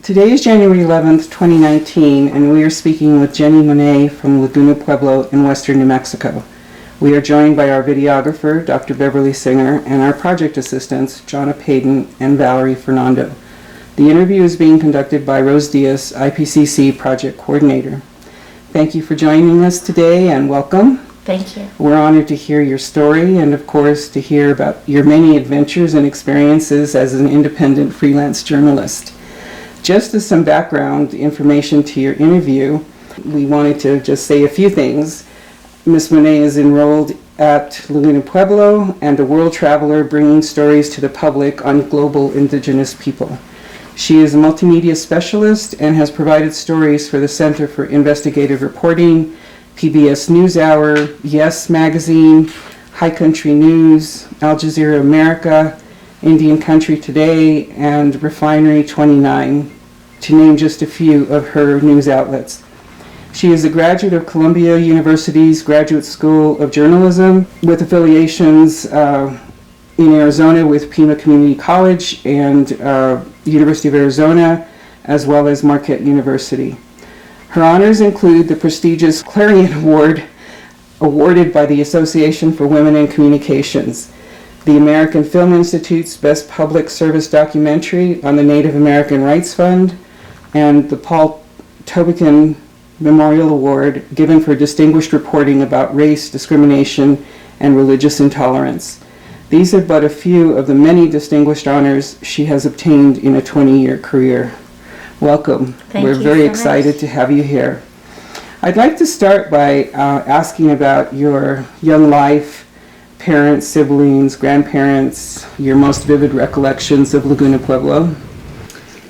Today is January 11th, 2019, and we are speaking with Jenni Monet from Laguna Pueblo in western New Mexico. We are joined by our videographer, Dr. Beverly Singer, and our project assistants, Jonna Payton and Valerie Fernando. The interview is being conducted by Rose Diaz, IPCC Project Coordinator. Thank you for joining us today and welcome. Thank you. We're honored to hear your story and, of course, to hear about your many adventures and experiences as an independent freelance journalist. Just as some background information to your interview, we wanted to just say a few things. Ms. Monet is enrolled at Laguna Pueblo and a world traveler bringing stories to the public on global indigenous people. She is a multimedia specialist and has provided stories for the Center for Investigative Reporting, PBS NewsHour, Yes Magazine, High Country News, Al Jazeera America, Indian Country Today, and Refinery 29, to name just a few of her news outlets. She is a graduate of Columbia University's Graduate School of Journalism with affiliations in Arizona with Pima Community College and University of Arizona, as well as Marquette University. Her honors include the prestigious Clarion Award awarded by the Association for Women in Communications, the American Film Institute's Best Public Service Documentary on the Native American Rights Fund, and the Paul Tobican Memorial Award given for distinguished reporting about race, discrimination, and religious intolerance. These are but a few of the many distinguished honors she has obtained in a 20-year career. Welcome. We're very excited to have you here. I'd like to start by asking about your young life, parents, siblings, grandparents, your most vivid recollections of Laguna Pueblo.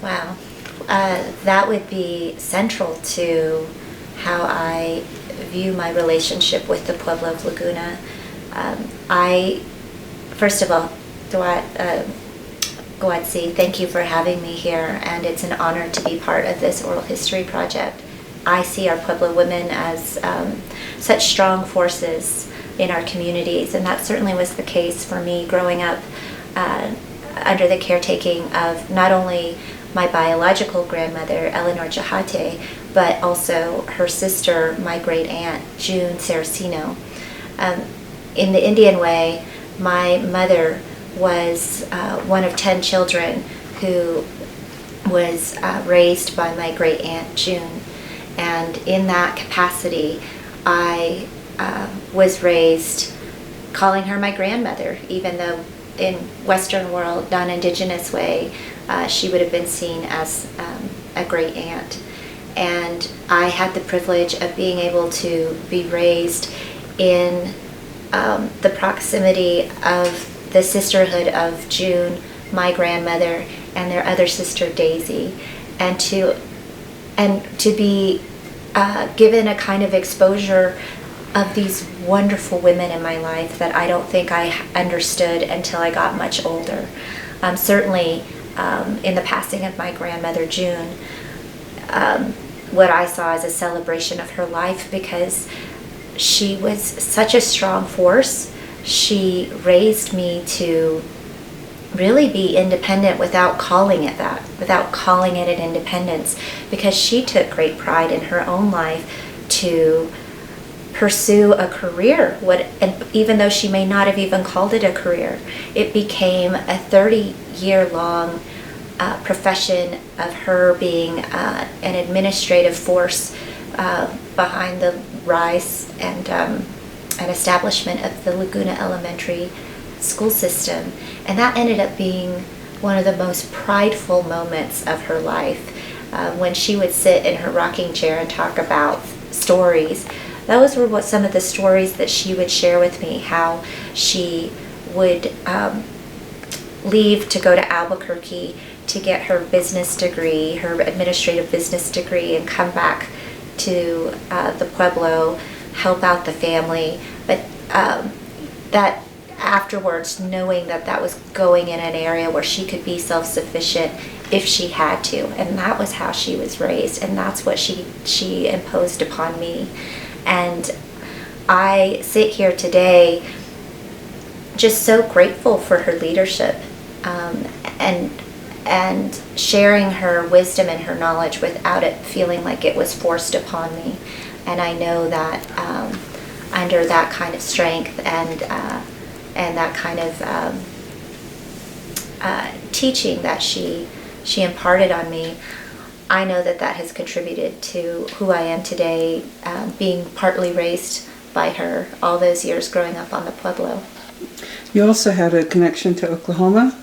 Wow. That would be central to how I view my relationship with the Pueblo of Laguna. First of all, Goatsi, thank you for having me here, and it's an honor to be part of this oral history project. I see our Pueblo women as such strong forces in our communities, and that certainly was the case for me growing up under the caretaking of not only my biological grandmother, Eleanor Jahate, but also her sister, my great aunt, June Saraceno. In the Indian way, my mother was one of 10 children who was raised by my great aunt June, and in that capacity I was raised calling her my grandmother, even though in Western world, non-Indigenous way, she would have been seen as a great aunt. And I had the privilege of being able to be raised in the proximity of the sisterhood of June, my grandmother, and their other sister Daisy, and to be given a kind of exposure of these wonderful women in my life that I don't think I understood until I got much older. Certainly in the passing of my grandmother June, what I saw as a celebration of her life, because she was such a strong force. She raised me to really be independent without calling it that, without calling it an independence, because she took great pride in her own life to pursue a career. And even though she may not have even called it a career, it became a 30-year-long profession of her being an administrative force behind the rise and establishment of the Laguna Elementary school system. And that ended up being one of the most prideful moments of her life. When she would sit in her rocking chair and talk about stories, those were some of the stories that she would share with me, how she would leave to go to Albuquerque to get her business degree, her administrative business degree, and come back to the Pueblo, help out the family, but that afterwards, knowing that that was going in an area where she could be self-sufficient if she had to, and that was how she was raised, and that's what she imposed upon me. And I sit here today just so grateful for her leadership, and and sharing her wisdom and her knowledge without it feeling like it was forced upon me. And I know that under that kind of strength and that kind of teaching that she imparted on me, I know that has contributed to who I am today, being partly raised by her all those years growing up on the Pueblo. You also had a connection to Oklahoma?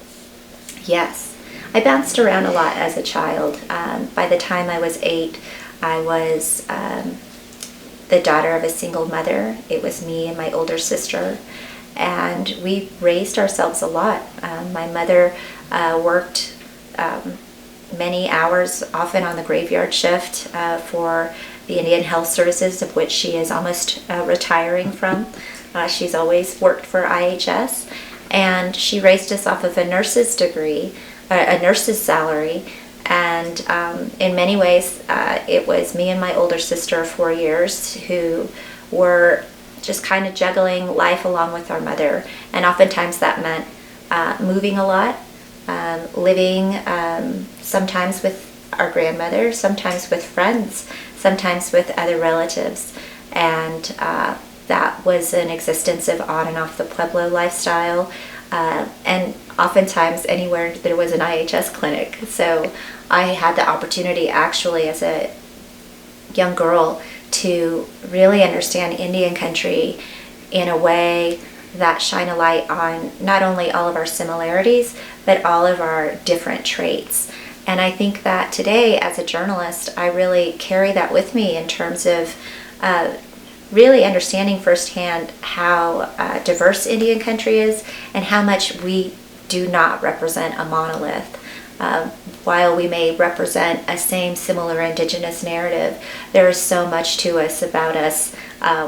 Yes. I bounced around a lot as a child. By the time I was 8, I was the daughter of a single mother. It was me and my older sister, and we raised ourselves a lot. My mother worked many hours, often on the graveyard shift for the Indian Health Services, of which she is almost retiring from. She's always worked for IHS, and she raised us off of a nurse's degree, a nurse's salary, and in many ways it was me and my older sister of 4 years who were just kind of juggling life along with our mother, and oftentimes that meant moving a lot, living sometimes with our grandmother, sometimes with friends, sometimes with other relatives, and that was an existence of on and off the Pueblo lifestyle, and oftentimes anywhere there was an IHS clinic. So I had the opportunity actually as a young girl to really understand Indian country in a way that shine a light on not only all of our similarities, but all of our different traits. And I think that today, as a journalist, I really carry that with me in terms of really understanding firsthand how diverse Indian country is and how much we do not represent a monolith. While we may represent a similar indigenous narrative, there is so much to us about us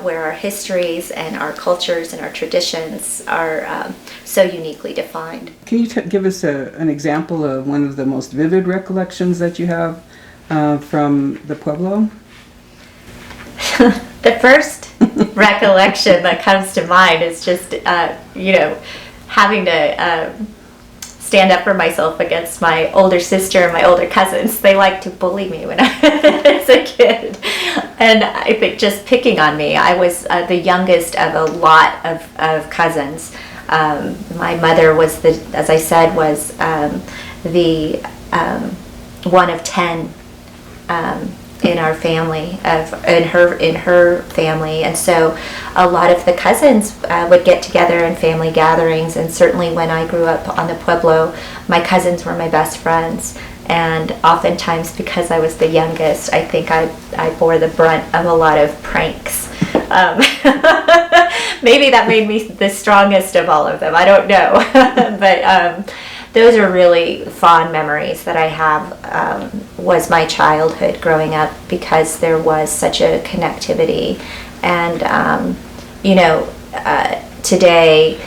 where our histories and our cultures and our traditions are so uniquely defined. Can you give us an example of one of the most vivid recollections that you have from the Pueblo? The first recollection that comes to mind is just, having to stand up for myself against my older sister and my older cousins. They liked to bully me when I was a kid. And I think just picking on me. I was the youngest of a lot of cousins. My mother was as I said, was the one of 10 in our family, in her family, and so a lot of the cousins would get together in family gatherings. And certainly when I grew up on the Pueblo, my cousins were my best friends. And oftentimes, because I was the youngest, I think I bore the brunt of a lot of pranks. Maybe that made me the strongest of all of them. I don't know, but. Those are really fond memories that I have, was my childhood growing up, because there was such a connectivity. And, today,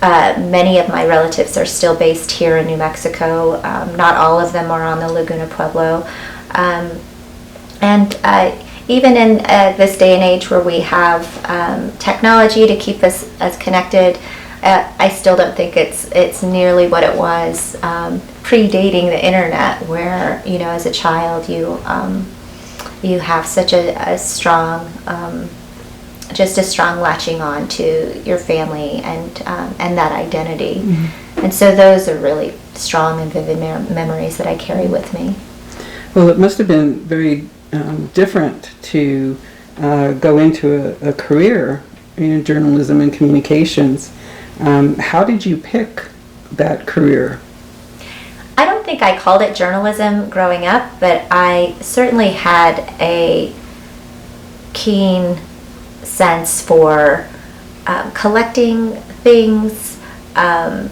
many of my relatives are still based here in New Mexico. Not all of them are on the Laguna Pueblo. Even in this day and age where we have technology to keep us as connected, I still don't think it's nearly what it was predating the internet, where as a child you have such a strong just a strong latching on to your family and that identity. Mm-hmm. And so those are really strong and vivid memories that I carry with me. Well, it must have been very different to go into a career in journalism and communications. How did you pick that career? I don't think I called it journalism growing up, but I certainly had a keen sense for collecting things, and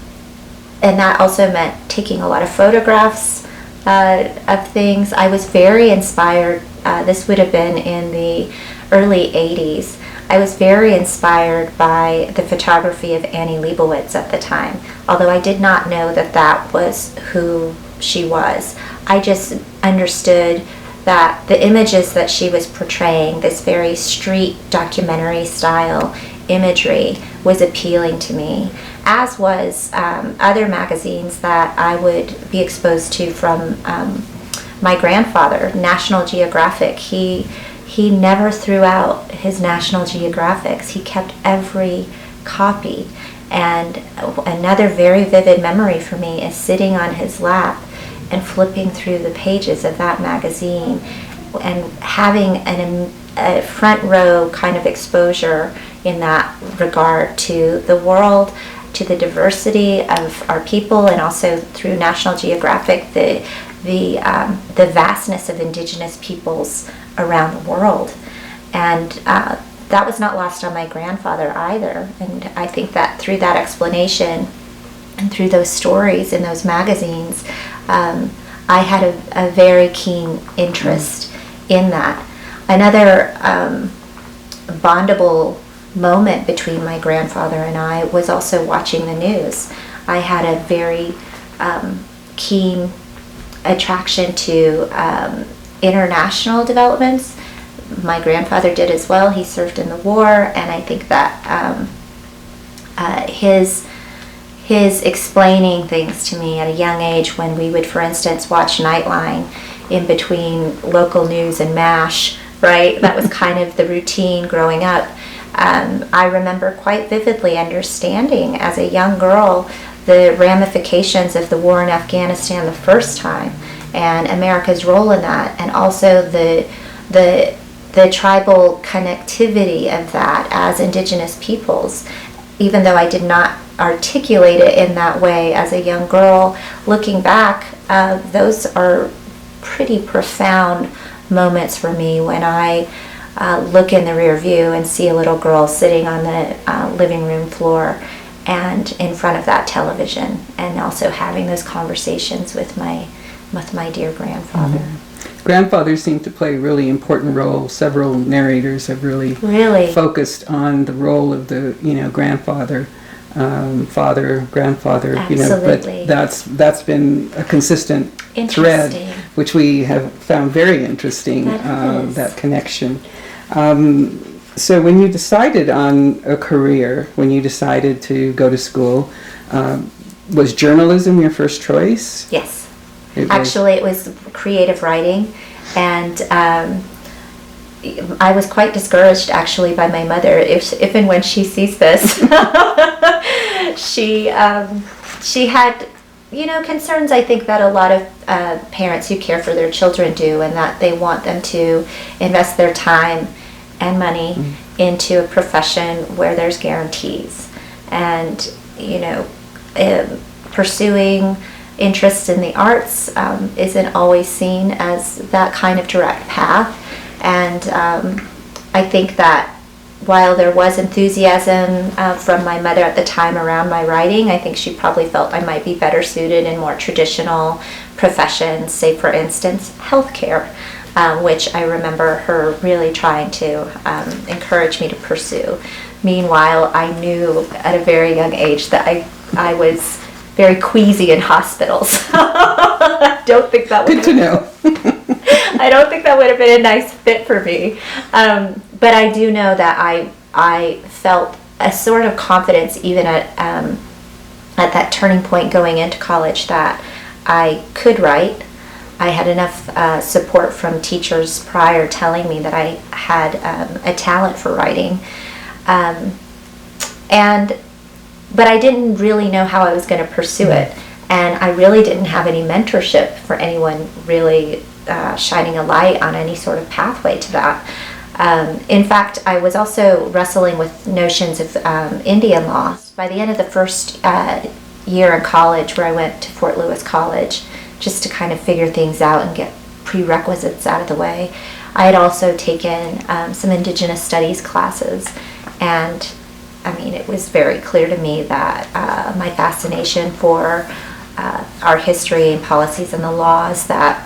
that also meant taking a lot of photographs of things. I was very inspired. This would have been in the early 80s. I was very inspired by the photography of Annie Leibovitz at the time, although I did not know that was who she was. I just understood that the images that she was portraying, this very street documentary style imagery, was appealing to me. as was other magazines that I would be exposed to from my grandfather, National Geographic. He never threw out his National Geographics. He kept every copy. And another very vivid memory for me is sitting on his lap and flipping through the pages of that magazine and having a front row kind of exposure in that regard to the world, to the diversity of our people, and also through National Geographic, the vastness of indigenous peoples around the world. And that was not lost on my grandfather either. And I think that through that explanation and through those stories in those magazines, I had a very keen interest in that. Another bondable moment between my grandfather and I was also watching the news. I had a very keen attraction to international developments. My grandfather did as well. He served in the war, and I think that his explaining things to me at a young age, when we would, for instance, watch Nightline in between local news and MASH, right? That was kind of the routine growing up. I remember quite vividly understanding as a young girl the ramifications of the war in Afghanistan the first time and America's role in that, and also the tribal connectivity of that as indigenous peoples. Even though I did not articulate it in that way as a young girl, looking back, those are pretty profound moments for me when I look in the rear view and see a little girl sitting on the living room floor and in front of that television, and also having those conversations with my dear grandfather. Mm-hmm. Grandfathers seem to play a really important role. Several narrators have really focused on the role of the grandfather, father, grandfather. Absolutely. But that's been a consistent thread, which we have found very interesting. That connection. So when you decided on a career, when you decided to go to school, was journalism your first choice? Yes. Actually, it was creative writing, and I was quite discouraged actually by my mother. If and when she sees this, she had concerns, I think, that a lot of parents who care for their children do, and that they want them to invest their time and money into a profession where there's guarantees, and pursuing interest in the arts isn't always seen as that kind of direct path. And I think that while there was enthusiasm from my mother at the time around my writing, I think she probably felt I might be better suited in more traditional professions, say for instance healthcare, which I remember her really trying to encourage me to pursue. Meanwhile, I knew at a very young age that I was very queasy in hospitals. I don't think that would. Good to know. I don't think that would have been a nice fit for me. But I do know that I felt a sort of confidence even at that turning point going into college that I could write. I had enough support from teachers prior telling me that I had a talent for writing. But I didn't really know how I was going to pursue it. And I really didn't have any mentorship for anyone really shining a light on any sort of pathway to that. In fact, I was also wrestling with notions of Indian law. By the end of the first year in college, where I went to Fort Lewis College, just to kind of figure things out and get prerequisites out of the way, I had also taken some Indigenous Studies classes. And I mean, it was very clear to me that my fascination for our history and policies and the laws that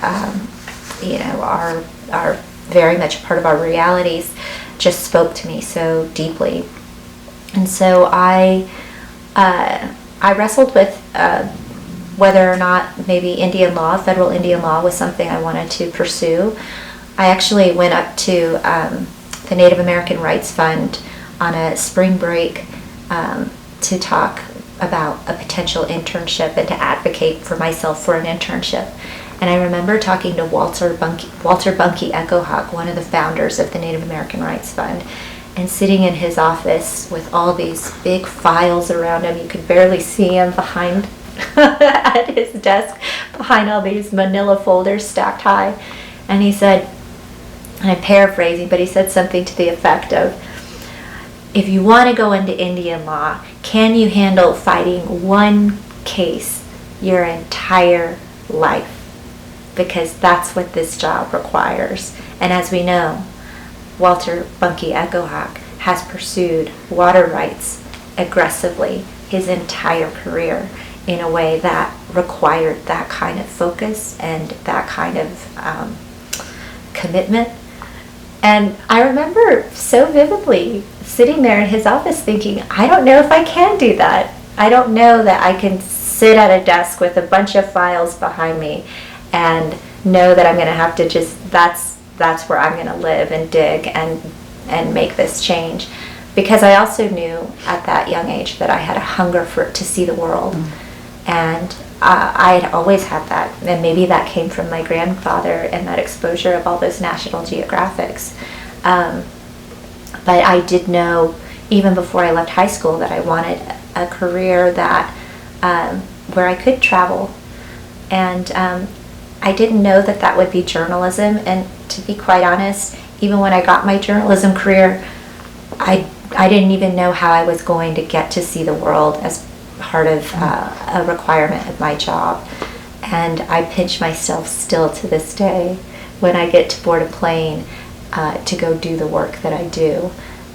are very much a part of our realities just spoke to me so deeply. And so I wrestled with whether or not maybe Indian law, federal Indian law, was something I wanted to pursue. I actually went up to the Native American Rights Fund on a spring break to talk about a potential internship and to advocate for myself for an internship. And I remember talking to Walter Bunke Echo Hawk, one of the founders of the Native American Rights Fund, and sitting in his office with all these big files around him. You could barely see him behind at his desk, behind all these manila folders stacked high. And he said, and I'm paraphrasing, but he said something to the effect of, if you want to go into Indian law, can you handle fighting one case your entire life? Because that's what this job requires. And as we know, Walter Bunke Echo Hawk has pursued water rights aggressively his entire career in a way that required that kind of focus and that kind of commitment. And I remember so vividly sitting there in his office thinking, I don't know if I can do that. I don't know that I can sit at a desk with a bunch of files behind me and know that I'm going to have to just, that's where I'm going to live and dig and make this change. Because I also knew at that young age that I had a hunger to see the world. And I had always had that, and maybe that came from my grandfather and that exposure of all those National Geographics. But I did know, even before I left high school, that I wanted a career that where I could travel. And I didn't know that that would be journalism. And to be quite honest, even when I got my journalism career, I didn't even know how I was going to get to see the world as part of a requirement of my job. And I pinch myself still to this day when I get to board a plane to go do the work that I do.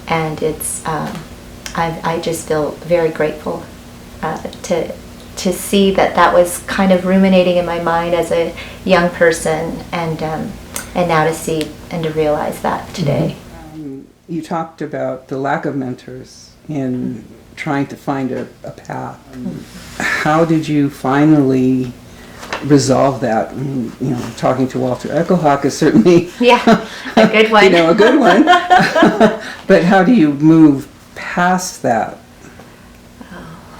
And it's I just feel very grateful to see that was kind of ruminating in my mind as a young person, and now to see and to realize that today. You talked about the lack of mentors in trying to find a path. How did you finally resolve that? Talking to Walter Echo Hawk is certainly a good one. A good one. But how do you move past that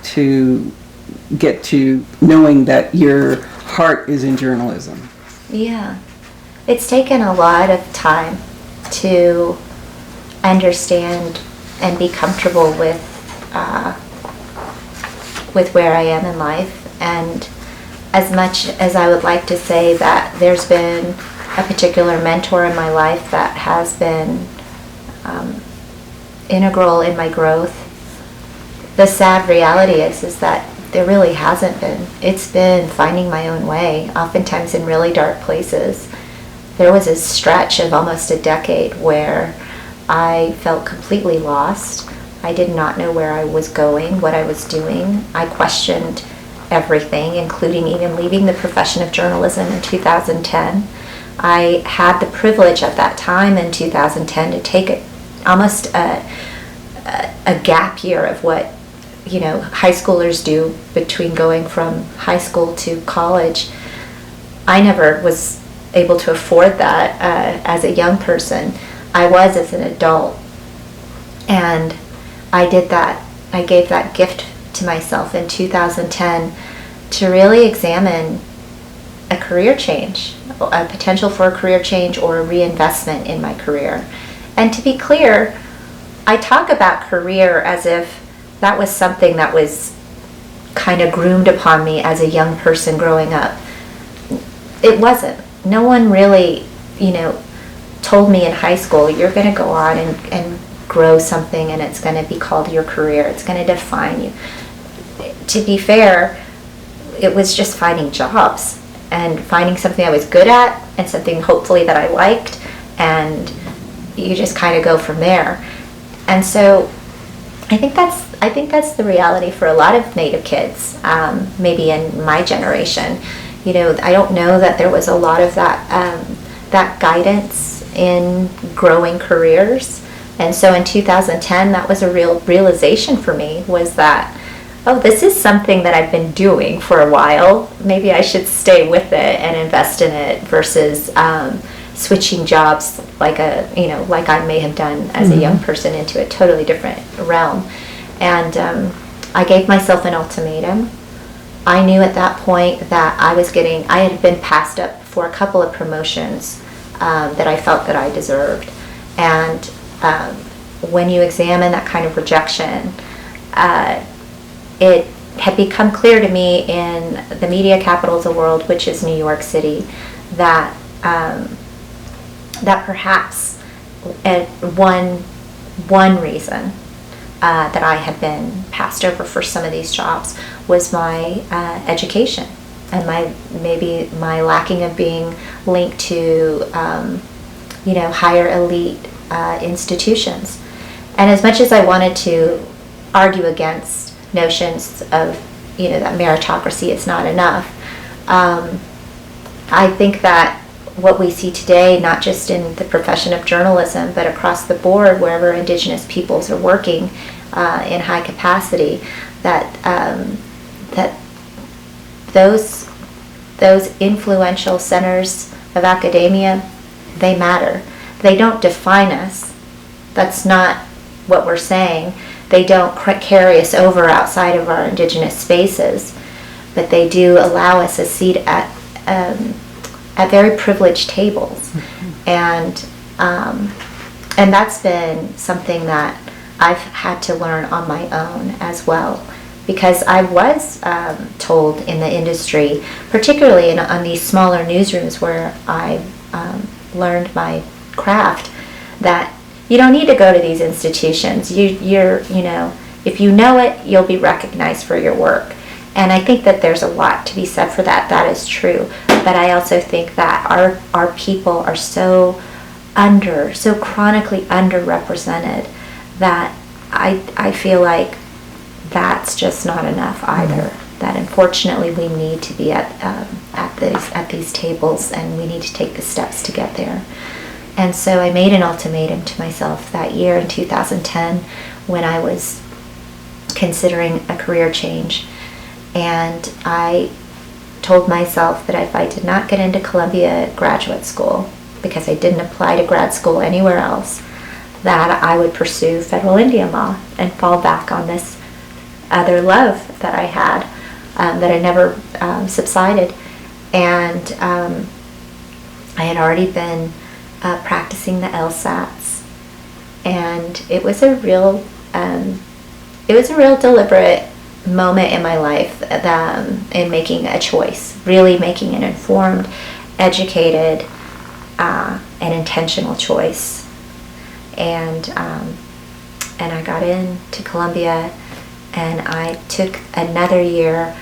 to get to knowing that your heart is in journalism? Yeah, it's taken a lot of time to understand and be comfortable with where I am in life. And as much as I would like to say that there's been a particular mentor in my life that has been integral in my growth, the sad reality is that there really hasn't been. It's been finding my own way, oftentimes in really dark places. There was a stretch of almost a decade where I felt completely lost. I did not know where I was going, what I was doing. I questioned everything, including even leaving the profession of journalism in 2010. I had the privilege at that time in 2010 to take almost a gap year of what high schoolers do between going from high school to college. I never was able to afford that as a young person. I was as an adult. And I did that. I gave that gift to myself in 2010 to really examine a career change, a potential for a career change or a reinvestment in my career. And to be clear, I talk about career as if that was something that was kind of groomed upon me as a young person growing up. It wasn't. No one really, told me in high school, you're going to go on and grow something and it's going to be called your career. It's going to define you. To be fair, it was just finding jobs and finding something I was good at and something hopefully that I liked, and you just kind of go from there. And so I think that's the reality for a lot of Native kids, maybe in my generation. I don't know that there was a lot of that guidance in growing careers. And so in 2010, that was a real realization for me, was that, this is something that I've been doing for a while. Maybe I should stay with it and invest in it versus switching jobs like I may have done as a young person into a totally different realm. And I gave myself an ultimatum. I knew at that point that I had been passed up for a couple of promotions that I felt that I deserved. And when you examine that kind of rejection, it had become clear to me in the media capital of the world, which is New York City, that that perhaps one reason that I had been passed over for some of these jobs was my education and maybe my lacking of being linked to higher elite institutions. And as much as I wanted to argue against notions of that meritocracy is not enough, I think that what we see today, not just in the profession of journalism, but across the board, wherever Indigenous peoples are working in high capacity, that those influential centers of academia, they matter. They don't define us. That's not what we're saying. They don't carry us over outside of our Indigenous spaces, but they do allow us a seat at very privileged tables. Mm-hmm. And that's been something that I've had to learn on my own as well, because I was told in the industry, particularly on these smaller newsrooms where I learned my craft, that you don't need to go to these institutions. If you know it, you'll be recognized for your work. And I think that there's a lot to be said for that. That is true. But I also think that our people are so chronically underrepresented that I feel like that's just not enough either. Mm-hmm. That unfortunately we need to be at these tables, and we need to take the steps to get there. And so I made an ultimatum to myself that year in 2010 when I was considering a career change. And I told myself that if I did not get into Columbia graduate school, because I didn't apply to grad school anywhere else, that I would pursue federal Indian law and fall back on this other love that I had, that I never subsided. And I had already been practicing the LSATs, and it was a real deliberate moment in my life in making a choice, really making an informed, educated, and intentional choice. And I got into Columbia, and I took another year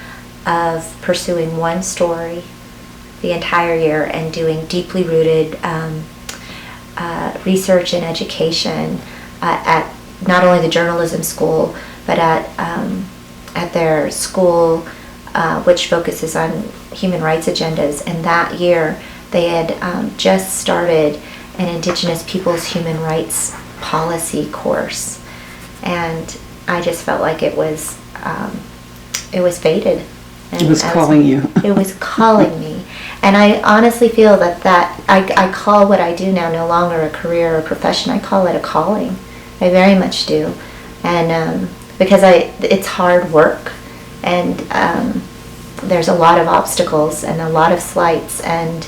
of pursuing one story the entire year and doing deeply rooted research and education at not only the journalism school, but at their school, which focuses on human rights agendas. And that year, they had just started an Indigenous Peoples Human Rights Policy course, and I just felt like it was fated. And it was calling you. It was calling me. And I honestly feel that I call what I do now no longer a career or a profession. I call it a calling. I very much do. And because it's hard work, and there's a lot of obstacles and a lot of slights, and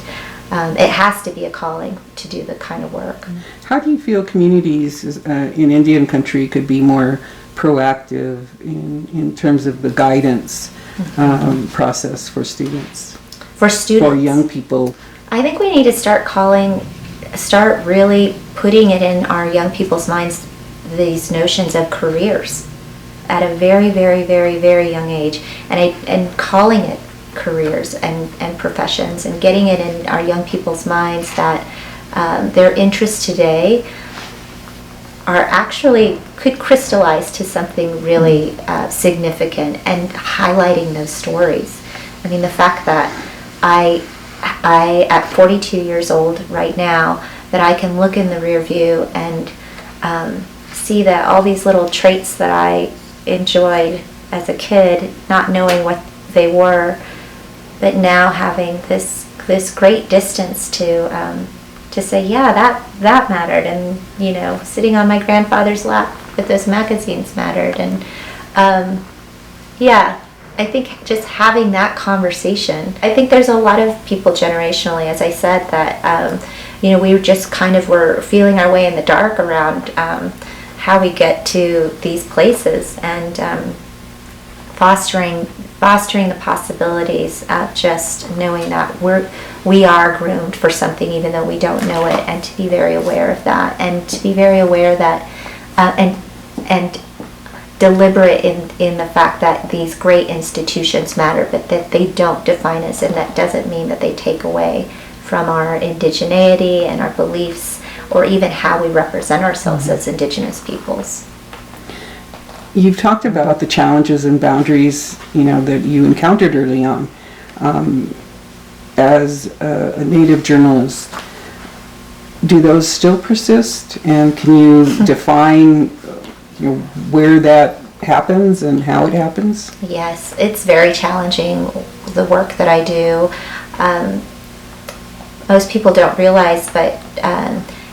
it has to be a calling to do the kind of work. How do you feel communities in Indian country could be more proactive in terms of the guidance process for students? For young people? I think we need to start really putting it in our young people's minds, these notions of careers at a very, very, very, very young age, and calling it careers and professions, and getting it in our young people's minds that their interests today are actually could crystallize to something really significant, and highlighting those stories. I mean, the fact that I at 42 years old right now, that I can look in the rear view and see that all these little traits that I enjoyed as a kid, not knowing what they were, but now having this great distance to say, yeah, that mattered, and sitting on my grandfather's lap with those magazines mattered, and Yeah, I think just having that conversation. I think there's a lot of people generationally, as I said, that we just kind of were feeling our way in the dark around how we get to these places, and fostering the possibilities of just knowing that we are groomed for something, even though we don't know it, and to be very aware of that, and to be very aware that and deliberate in the fact that these great institutions matter, but that they don't define us, and that doesn't mean that they take away from our indigeneity and our beliefs, or even how we represent ourselves as Indigenous peoples. You've talked about the challenges and boundaries, that you encountered early on as a Native journalist. Do those still persist? And can you define where that happens and how it happens? Yes, it's very challenging, the work that I do. Most people don't realize, but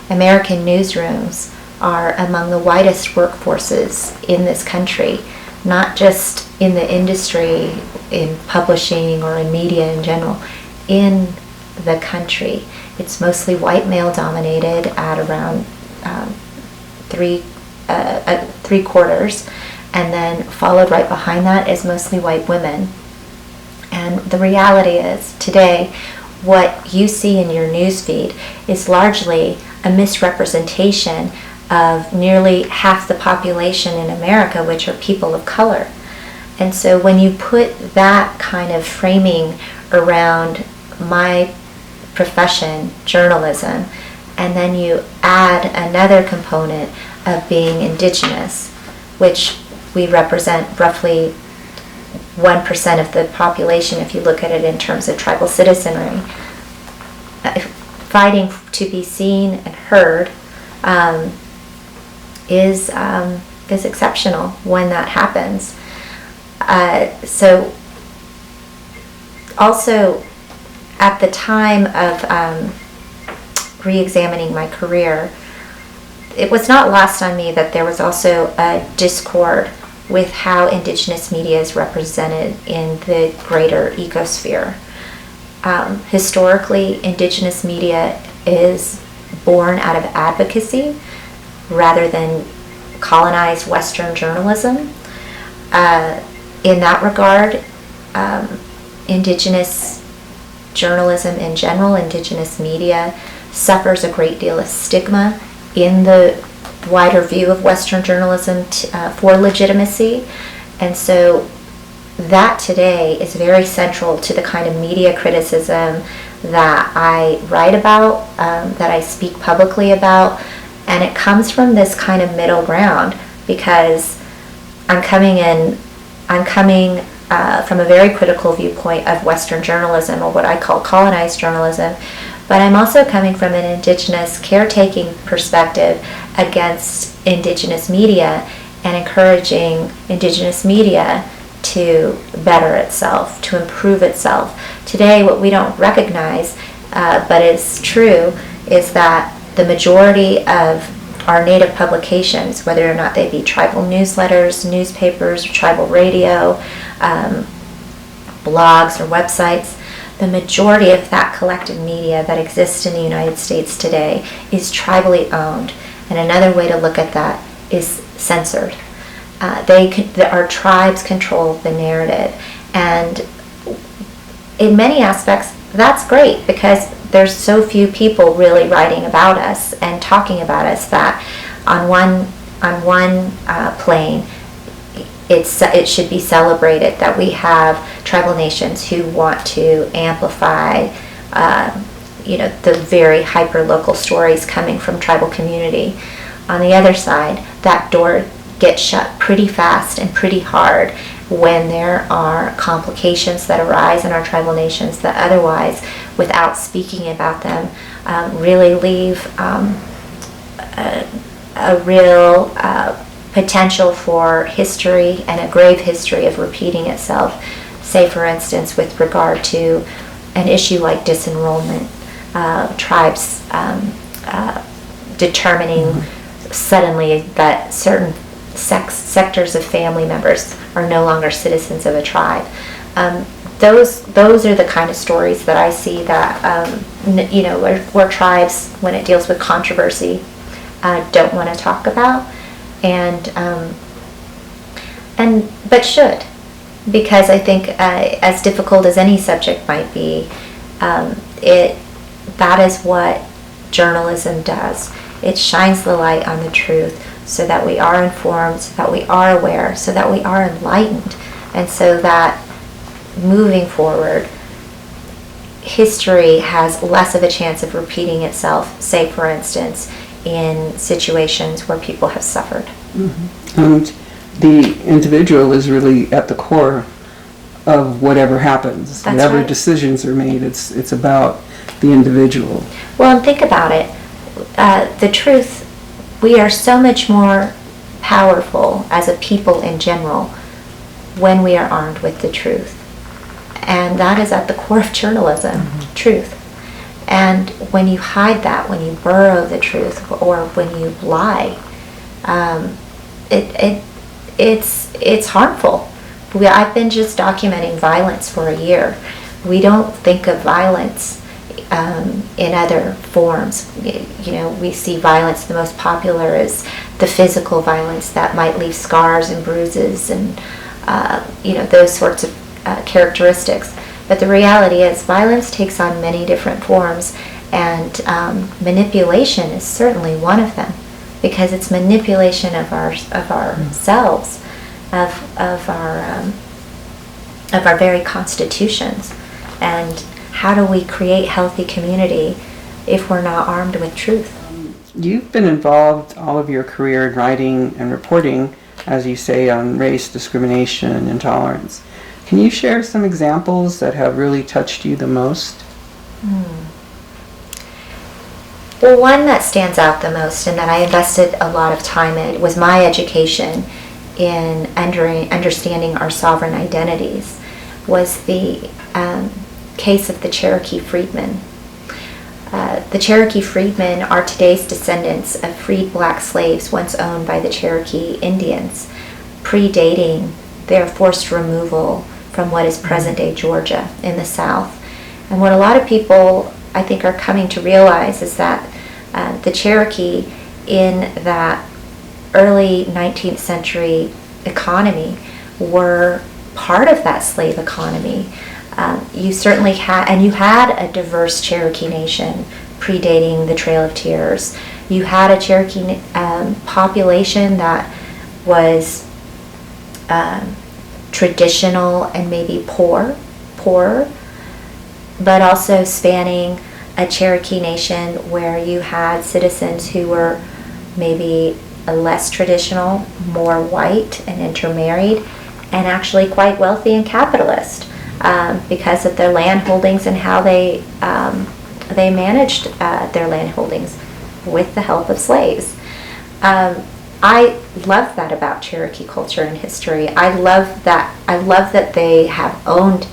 American newsrooms are among the widest workforces in this country, not just in the industry, in publishing or in media in general, in the country. It's mostly white male dominated at around three quarters, and then followed right behind that is mostly white women. And the reality is, today, what you see in your newsfeed is largely a misrepresentation of nearly half the population in America, which are people of color. And so when you put that kind of framing around my profession, journalism, and then you add another component of being Indigenous, which we represent roughly 1% of the population if you look at it in terms of tribal citizenry, fighting to be seen and heard is exceptional when that happens. So also at the time of re-examining my career, it was not lost on me that there was also a discord with how Indigenous media is represented in the greater ecosphere. Historically, Indigenous media is born out of advocacy rather than colonized Western journalism. In that regard, Indigenous journalism in general, Indigenous media, suffers a great deal of stigma in the wider view of Western journalism for legitimacy. And so that today is very central to the kind of media criticism that I write about, that I speak publicly about, and it comes from this kind of middle ground, because I'm coming from a very critical viewpoint of Western journalism, or what I call colonized journalism, but I'm also coming from an Indigenous caretaking perspective against Indigenous media and encouraging Indigenous media to better itself, to improve itself. Today, what we don't recognize, but is true, is that the majority of our Native publications, whether or not they be tribal newsletters, newspapers, tribal radio, blogs or websites, the majority of that collective media that exists in the United States today is tribally owned. And another way to look at that is censored. Our tribes control the narrative. And in many aspects, that's great, because there's so few people really writing about us and talking about us that on one plane, it should be celebrated that we have tribal nations who want to amplify the very hyper-local stories coming from tribal community. On the other side, that door gets shut pretty fast and pretty hard when there are complications that arise in our tribal nations that otherwise, without speaking about them, really leave a real potential for history, and a grave history of repeating itself. Say, for instance, with regard to an issue like disenrollment, tribes determining suddenly that certain sectors of family members are no longer citizens of a tribe. Those are the kind of stories that I see that where tribes, when it deals with controversy, don't want to talk about, but should, because I think as difficult as any subject might be, that is what journalism does. It shines the light on the truth so that we are informed, so that we are aware, so that we are enlightened, and so that moving forward, history has less of a chance of repeating itself, say for instance, in situations where people have suffered. Mm-hmm. And the individual is really at the core of whatever happens. That's whatever right. decisions are made, it's about the individual. Well, and think about it. The truth, we are so much more powerful as a people in general when we are armed with the truth. And that is at the core of journalism, mm-hmm. Truth. And when you hide that, when you burrow the truth, or when you lie, it's harmful. I've been just documenting violence for a year. We don't think of violence in other forms. We see violence, the most popular is the physical violence that might leave scars and bruises and those sorts of characteristics. But the reality is violence takes on many different forms, and manipulation is certainly one of them, because it's manipulation of ourselves, of our very constitutions. And how do we create healthy community if we're not armed with truth? You've been involved all of your career in writing and reporting, as you say, on race, discrimination, and intolerance. Can you share some examples that have really touched you the most? Well, one that stands out the most and that I invested a lot of time in was my education in understanding our sovereign identities, was the case of the Cherokee freedmen. The Cherokee freedmen are today's descendants of freed black slaves once owned by the Cherokee Indians, predating their forced removal from what is present-day Georgia in the South. And what a lot of people, I think, are coming to realize is that the Cherokee in that early 19th century economy were part of that slave economy. You certainly had, and you had a diverse Cherokee nation predating the Trail of Tears. You had a Cherokee population that was traditional and maybe poorer, but also spanning a Cherokee nation where you had citizens who were maybe less traditional, more white and intermarried, and actually quite wealthy and capitalist because of their land holdings and how they managed their land holdings with the help of slaves. I love that about Cherokee culture and history. I love that they have owned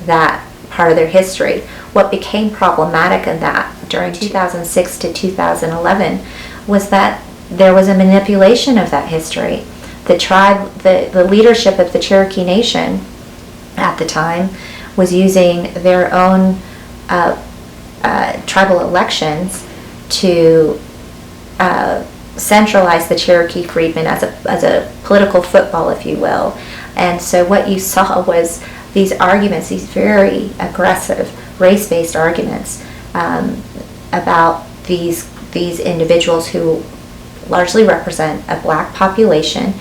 that part of their history. What became problematic in that during 2006 to 2011 was that there was a manipulation of that history. The tribe, the leadership of the Cherokee Nation at the time was using their own tribal elections to centralize the Cherokee freedmen as a political football, if you will. And so what you saw was these arguments, these very aggressive race-based arguments about these individuals who largely represent a black population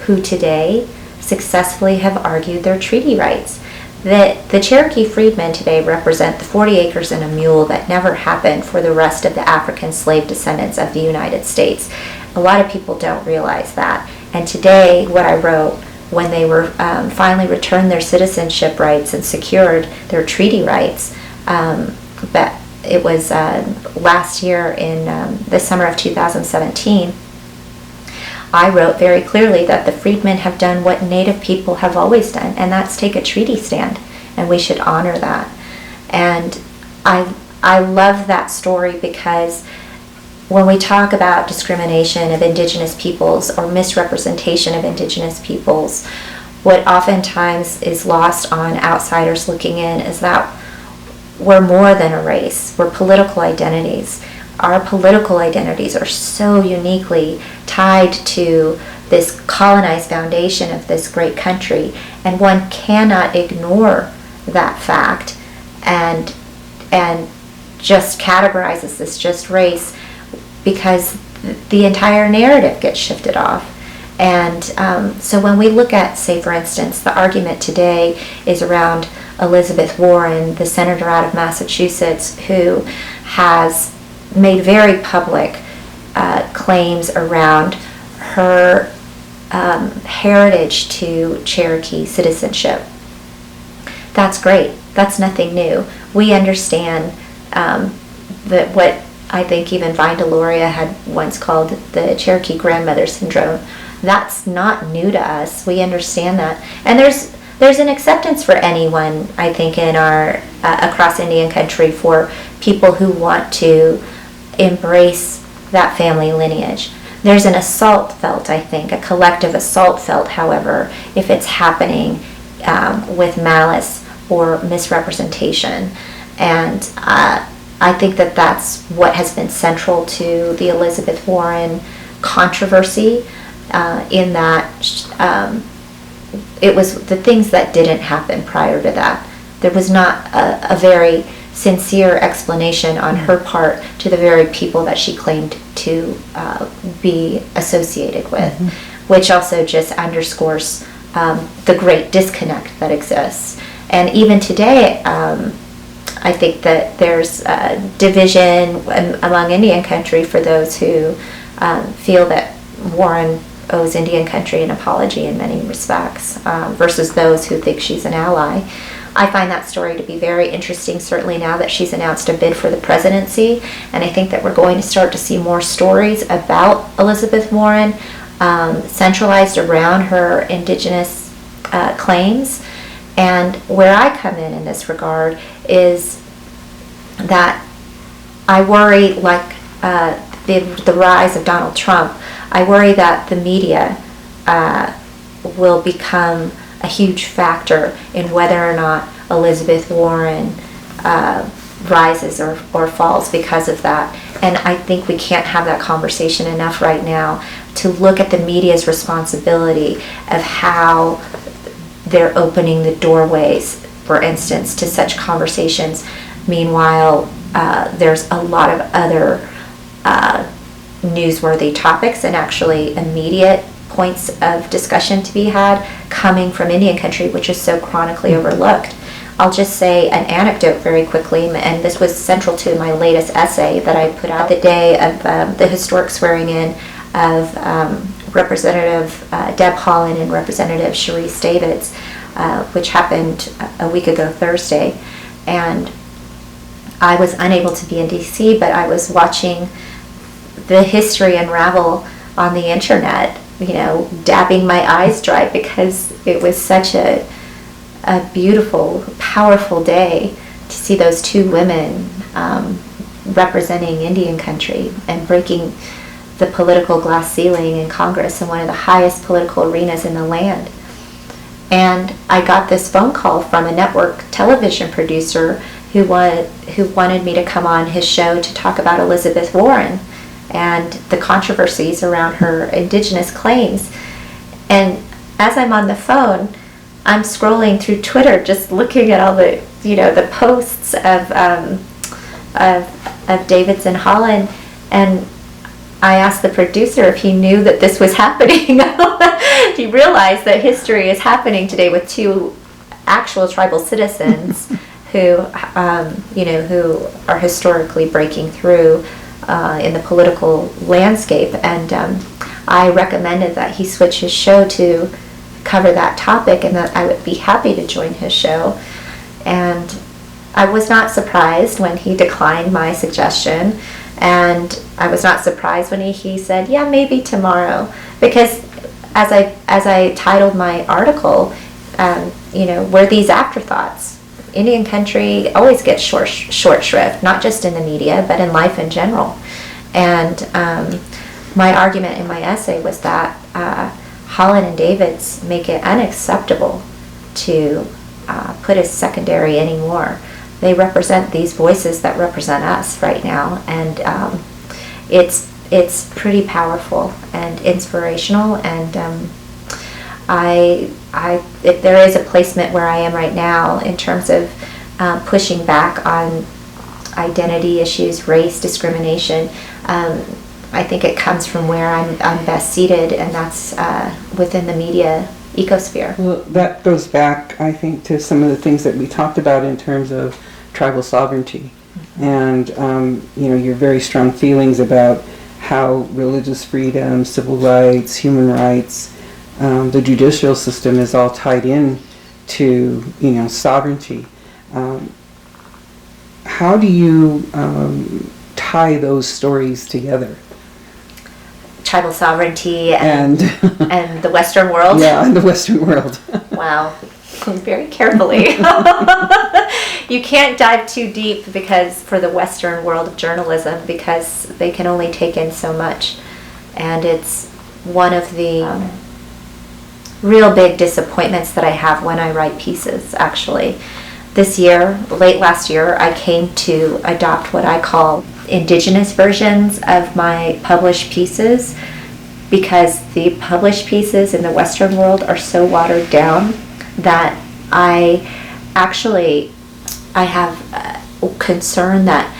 who today successfully have argued their treaty rights. That the Cherokee freedmen today represent the 40 acres and a mule that never happened for the rest of the African slave descendants of the United States. A lot of people don't realize that. And today, what I wrote, when they were finally returned their citizenship rights and secured their treaty rights, but it was last year in the summer of 2017, I wrote very clearly that the freedmen have done what Native people have always done, and that's take a treaty stand, and we should honor that. And I love that story because when we talk about discrimination of Indigenous peoples or misrepresentation of Indigenous peoples, what oftentimes is lost on outsiders looking in is that we're more than a race. We're political identities. Our political identities are so uniquely tied to this colonized foundation of this great country, and one cannot ignore that fact and just categorizes this just race, because the entire narrative gets shifted off. And so when we look at, say, for instance, the argument today is around Elizabeth Warren, the senator out of Massachusetts, who has made very public claims around her heritage to Cherokee citizenship. That's great. That's nothing new. We understand that what I think even Vine Deloria had once called the Cherokee grandmother syndrome. That's not new to us. We understand that. And there's an acceptance for anyone, I think, in our across Indian country, for people who want to embrace that family lineage. There's an assault felt, I think, a collective assault felt, however, if it's happening with malice or misrepresentation. And I think that that's what has been central to the Elizabeth Warren controversy, in that it was the things that didn't happen prior to that. There was not a very sincere explanation on her part to the very people that she claimed to be associated with, which also just underscores the great disconnect that exists. And even today, I think that there's division among Indian country for those who feel that Warren owes Indian country an apology in many respects, versus those who think she's an ally. I find that story to be very interesting, certainly now that she's announced a bid for the presidency, and I think that we're going to start to see more stories about Elizabeth Warren centralized around her Indigenous claims. And where I come in this regard is that I worry, like the rise of Donald Trump, I worry that the media will become a huge factor in whether or not Elizabeth Warren rises or falls because of that. And I think we can't have that conversation enough right now to look at the media's responsibility of how they're opening the doorways, for instance, to such conversations. Meanwhile, there's a lot of other newsworthy topics and actually immediate points of discussion to be had coming from Indian country, which is so chronically overlooked. I'll just say an anecdote very quickly, and this was central to my latest essay that I put out the day of the historic swearing in of Representative Deb Haaland and Representative Sharice Davids, which happened a week ago Thursday. And I was unable to be in DC, but I was watching the history unravel on the internet, dabbing my eyes dry, because it was such a beautiful, powerful day to see those two women representing Indian country and breaking the political glass ceiling in Congress in one of the highest political arenas in the land. And I got this phone call from a network television producer who wanted me to come on his show to talk about Elizabeth Warren and the controversies around her Indigenous claims. And as I'm on the phone, I'm scrolling through Twitter, just looking at all the the posts of Davids and Haaland, and I asked the producer if he knew that this was happening. He realized that history is happening today with two actual tribal citizens who are historically breaking through in the political landscape. And I recommended that he switch his show to cover that topic, and that I would be happy to join his show. And I was not surprised when he declined my suggestion, and I was not surprised when he said, yeah, maybe tomorrow, because as I titled my article, were these afterthoughts. Indian country always gets short shrift, not just in the media, but in life in general. And my argument in my essay was that Holland and Davids make it unacceptable to put as secondary anymore. They represent these voices that represent us right now, and it's pretty powerful and inspirational. And if there is a placement where I am right now in terms of pushing back on identity issues, race, discrimination, I think it comes from where I'm best seated, and that's within the media ecosphere. Well, that goes back, I think, to some of the things that we talked about in terms of tribal sovereignty, and your very strong feelings about how religious freedom, civil rights, human rights, the judicial system is all tied in to sovereignty. How do you tie those stories together? Tribal sovereignty and the Western world? Yeah, and the Western world. Wow, very carefully. You can't dive too deep for the Western world of journalism, because they can only take in so much. And it's one of the real big disappointments that I have when I write pieces, actually. This year, late last year, I came to adopt what I call indigenous versions of my published pieces, because the published pieces in the Western world are so watered down that I have concern that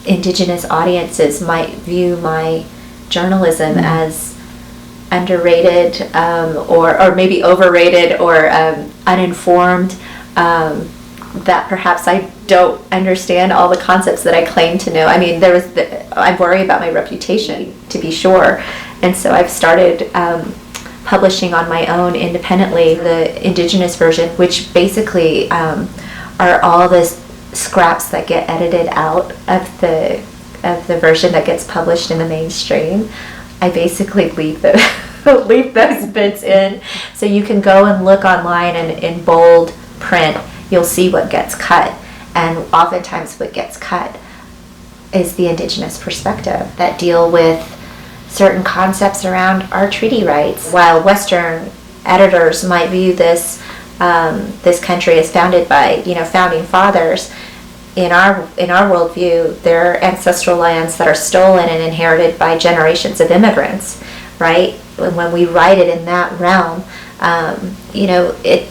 indigenous audiences might view my journalism as underrated, or maybe overrated, or uninformed, that perhaps I don't understand all the concepts that I claim to know. I mean, I worry about my reputation, to be sure, and so I've started publishing on my own independently the indigenous version, which basically are all the scraps that get edited out of the version that gets published in the mainstream. I basically leave those bits in, so you can go and look online, and in bold print you'll see what gets cut, and oftentimes what gets cut is the indigenous perspective that deal with certain concepts around our treaty rights. While Western editors might view this country as founded by founding fathers, in our worldview, they're ancestral lands that are stolen and inherited by generations of immigrants, right? And when we write it in that realm, it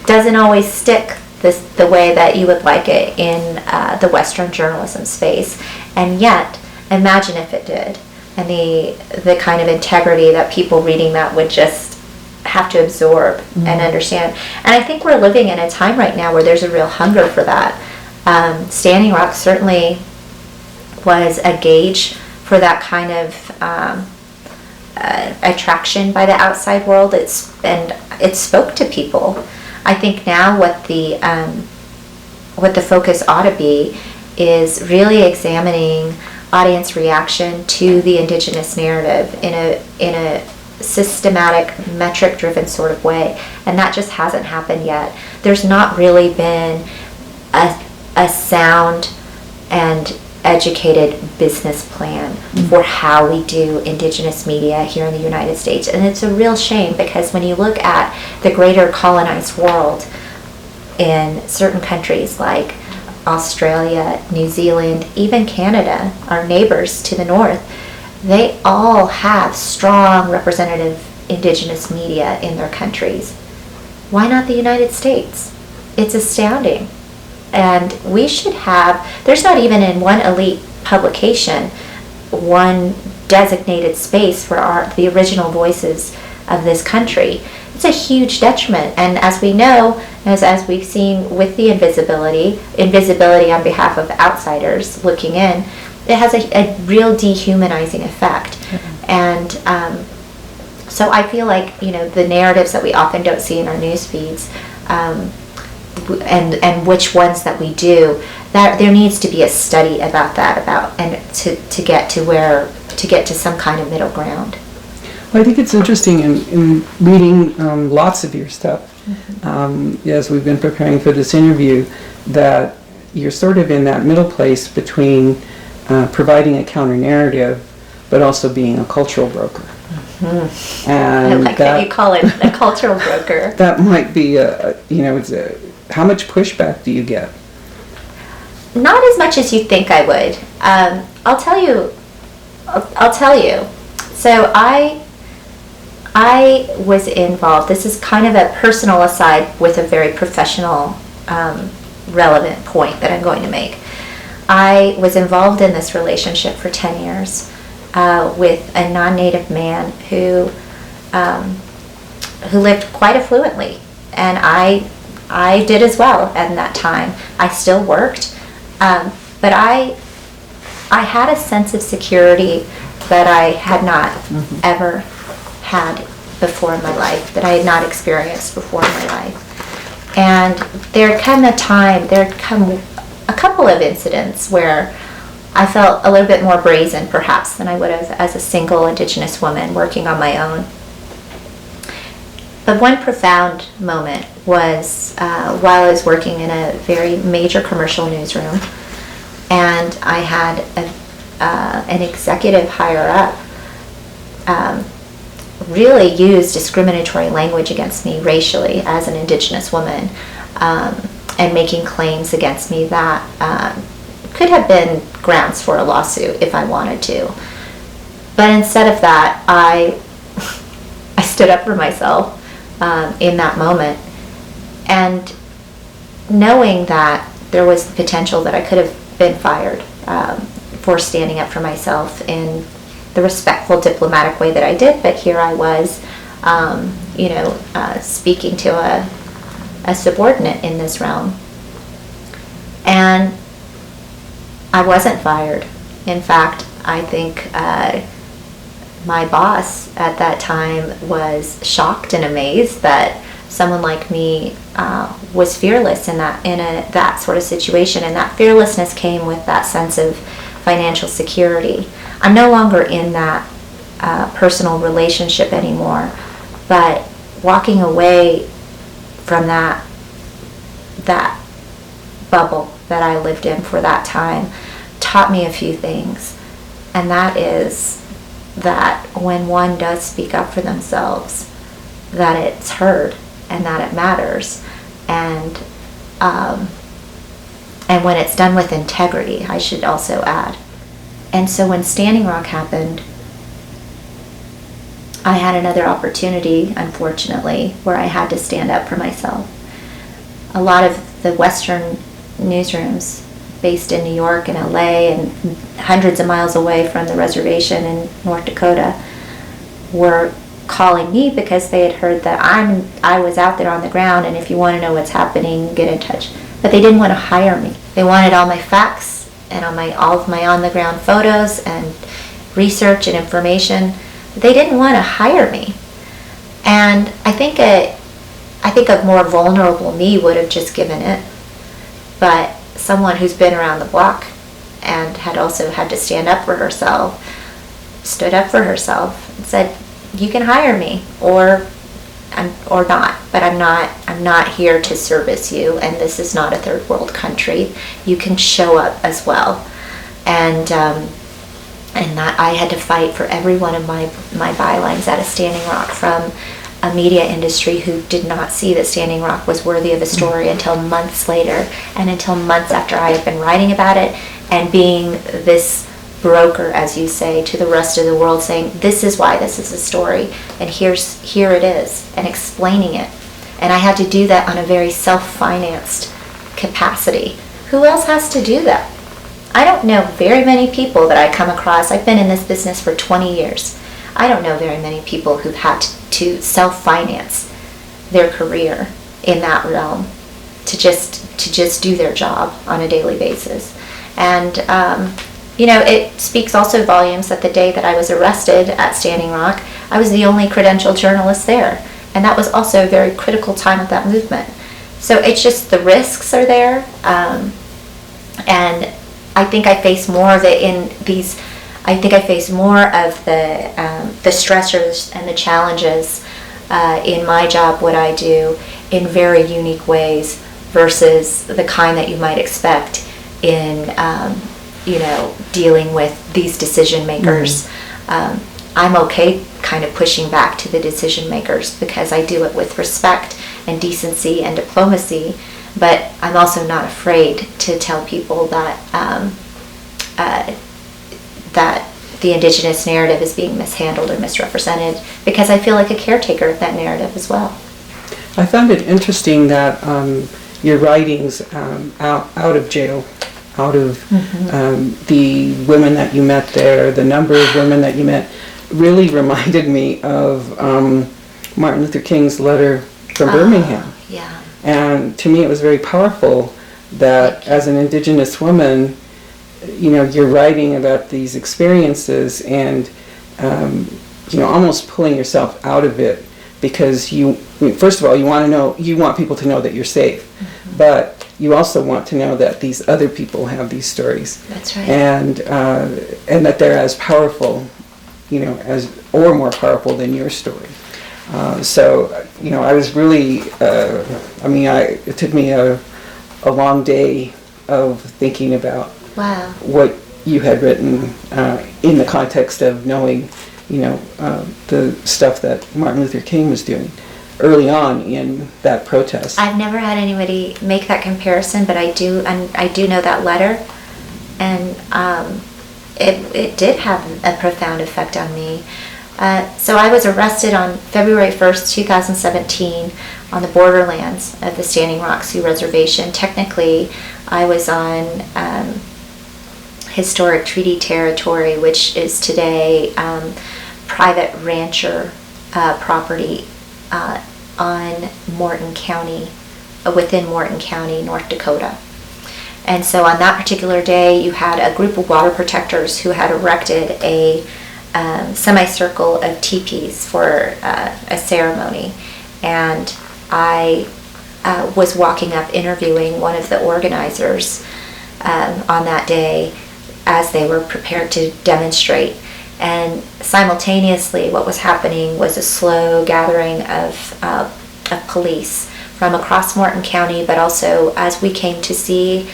doesn't always stick the way that you would like it in the Western journalism space. And yet, imagine if it did, and the kind of integrity that people reading that would just have to absorb and understand. And I think we're living in a time right now where there's a real hunger for that. Standing Rock certainly was a gauge for that kind of attraction by the outside world. It spoke to people. I think now what the focus ought to be is really examining audience reaction to the indigenous narrative in a systematic, metric-driven sort of way, and that just hasn't happened yet. There's not really been a sound and educated business plan for how we do indigenous media here in the United States. And it's a real shame, because when you look at the greater colonized world in certain countries like Australia, New Zealand, even Canada, our neighbors to the north, they all have strong representative indigenous media in their countries. Why not the United States? It's astounding. And we should have, there's not even in one elite publication one designated space for the original voices of this country. It's a huge detriment. And as we know, as we've seen with the invisibility on behalf of outsiders looking in, it has a real dehumanizing effect. Mm-hmm. And so I feel like, the narratives that we often don't see in our news feeds, and which ones that we do, that there needs to be a study about that, and to get to some kind of middle ground. Well, I think it's interesting in reading lots of your stuff, as we've been preparing for this interview, that you're sort of in that middle place between providing a counter narrative, but also being a cultural broker. And I like that you call it a cultural broker. That might be how much pushback do you get? Not as much as you think I would. I'll tell you. So I was involved. This is kind of a personal aside with a very professional, relevant point that I'm going to make. I was involved in this relationship for 10 years with a non-native man who lived quite affluently, and I did as well at that time. I still worked, but I had a sense of security that I had not ever had before in my life, that I had not experienced before in my life. And there had come a couple of incidents where I felt a little bit more brazen, perhaps, than I would have as a single Indigenous woman working on my own. But one profound moment was while I was working in a very major commercial newsroom, and I had an executive higher up really used discriminatory language against me racially as an Indigenous woman, and making claims against me that could have been grounds for a lawsuit if I wanted to. But instead of that, I stood up for myself in that moment, and knowing that there was the potential that I could have been fired for standing up for myself in the respectful, diplomatic way that I did. But here I was, speaking to a subordinate in this realm. And I wasn't fired. In fact, I think my boss at that time was shocked and amazed that someone like me was fearless in that sort of situation. And that fearlessness came with that sense of financial security. I'm no longer in that personal relationship anymore, but walking away from that bubble that I lived in for that time taught me a few things. And that is that when one does speak up for themselves, that it's heard and that it matters, and when it's done with integrity, I should also add. And so when Standing Rock happened, I had another opportunity, unfortunately, where I had to stand up for myself. A lot of the Western newsrooms based in New York and LA and hundreds of miles away from the reservation in North Dakota were calling me because they had heard that I was out there on the ground, and if you want to know what's happening, get in touch. But they didn't want to hire me. They wanted all my facts and all of my on-the-ground photos and research and information. They didn't want to hire me. And I think a more vulnerable me would have just given it. But someone who's been around the block and had also had to stand up for herself, stood up for herself and said, you can hire me or not, but I'm not here to service you, and this is not a third world country. You can show up as well. And that I had to fight for every one of my bylines at a Standing Rock, from a media industry who did not see that Standing Rock was worthy of a story until months later, and until months after I had been writing about it and being this broker, as you say, to the rest of the world, saying this is why this is a story, and here it is, and explaining it. And I had to do that on a very self-financed capacity. Who else has to do that? I don't know very many people that I come across. I've been in this business for 20 years. I don't know very many people who've had to self-finance their career in that realm to just do their job on a daily basis. And it speaks also volumes that the day that I was arrested at Standing Rock, I was the only credentialed journalist there. And that was also a very critical time of that movement. So it's just the risks are there. And I think I face more of it I face more of the stressors and the challenges in my job, what I do, in very unique ways versus the kind that you might expect in dealing with these decision makers. I'm okay kind of pushing back to the decision makers because I do it with respect and decency and diplomacy, but I'm also not afraid to tell people that that the Indigenous narrative is being mishandled or misrepresented, because I feel like a caretaker of that narrative as well. I found it interesting that your writings out of jail, out of the women that you met there, the number of women that you met, really reminded me of Martin Luther King's letter from Birmingham. Yeah. And to me it was very powerful that as an Indigenous woman, you're writing about these experiences and, almost pulling yourself out of it, because first of all, you want people to know that you're safe, but you also want to know that these other people have these stories. That's right. And that they're as powerful, or more powerful than your story. So, I was really, it took me a long day of thinking about what you had written in the context of knowing, the stuff that Martin Luther King was doing early on in that protest. I've never had anybody make that comparison, but I do know that letter, and it did have a profound effect on me. So I was arrested on February 1st, 2017 on the borderlands of the Standing Rock Sioux Reservation. Technically, I was on historic treaty territory, which is today private rancher property on Morton County, within Morton County, North Dakota. And so on that particular day, you had a group of water protectors who had erected a semicircle of teepees for a ceremony. And I was walking up interviewing one of the organizers on that day as they were prepared to demonstrate. And simultaneously, what was happening was a slow gathering of police from across Morton County, but also as we came to see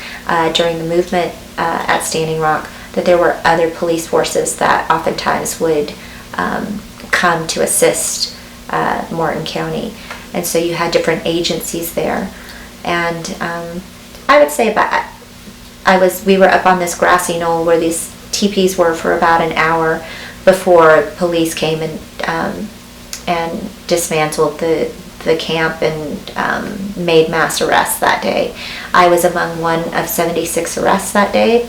during the movement at Standing Rock, that there were other police forces that oftentimes would come to assist Morton County. And so you had different agencies there. And I would say we were up on this grassy knoll where these teepees were for about an hour before police came and dismantled the camp and made mass arrests that day. I was among one of 76 arrests that day,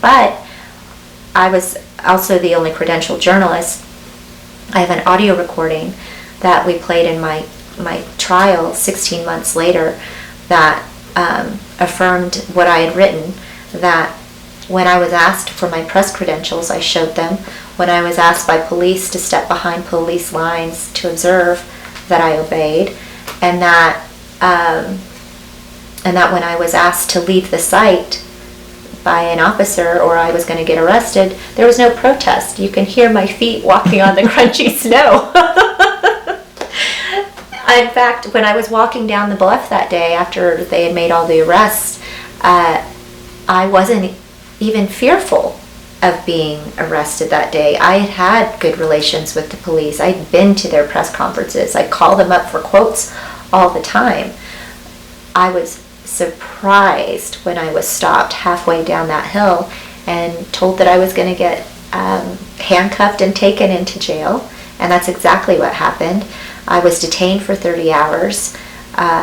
but I was also the only credentialed journalist. I have an audio recording that we played in my trial 16 months later that affirmed what I had written, that when I was asked for my press credentials, I showed them. When I was asked by police to step behind police lines to observe, that I obeyed. And that when I was asked to leave the site by an officer or I was going to get arrested, there was no protest. You can hear my feet walking on the crunchy snow. In fact, when I was walking down the bluff that day after they had made all the arrests, I wasn't even fearful of being arrested that day. I had had good relations with the police. I'd been to their press conferences. I called them up for quotes all the time. I was surprised when I was stopped halfway down that hill and told that I was going to get handcuffed and taken into jail. And that's exactly what happened. I was detained for 30 hours,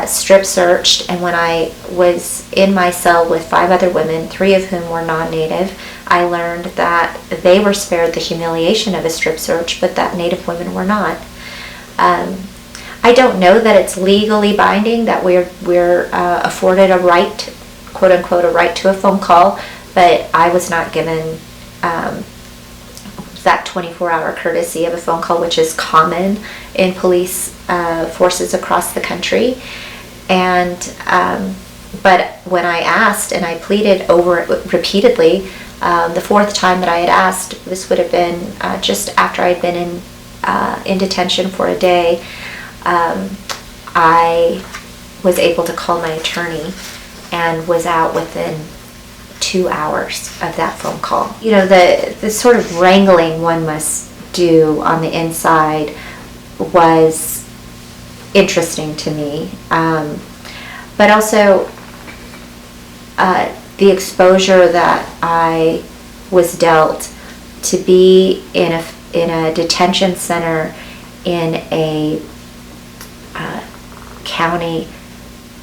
strip searched, and when I was in my cell with 5 other women, 3 of whom were non-native, I learned that they were spared the humiliation of a strip search, but that Native women were not. I don't know that it's legally binding, that we're afforded a right, quote unquote, a right to a phone call, but I was not given that 24-hour courtesy of a phone call, which is common in police forces across the country. And but when I asked, and I pleaded over it repeatedly, the 4th time that I had asked, this would have been just after I'd been in detention for a day, I was able to call my attorney and was out within 2 hours of that phone call. You know, the sort of wrangling one must do on the inside was interesting to me. But also the exposure that I was dealt to be in a detention center in a county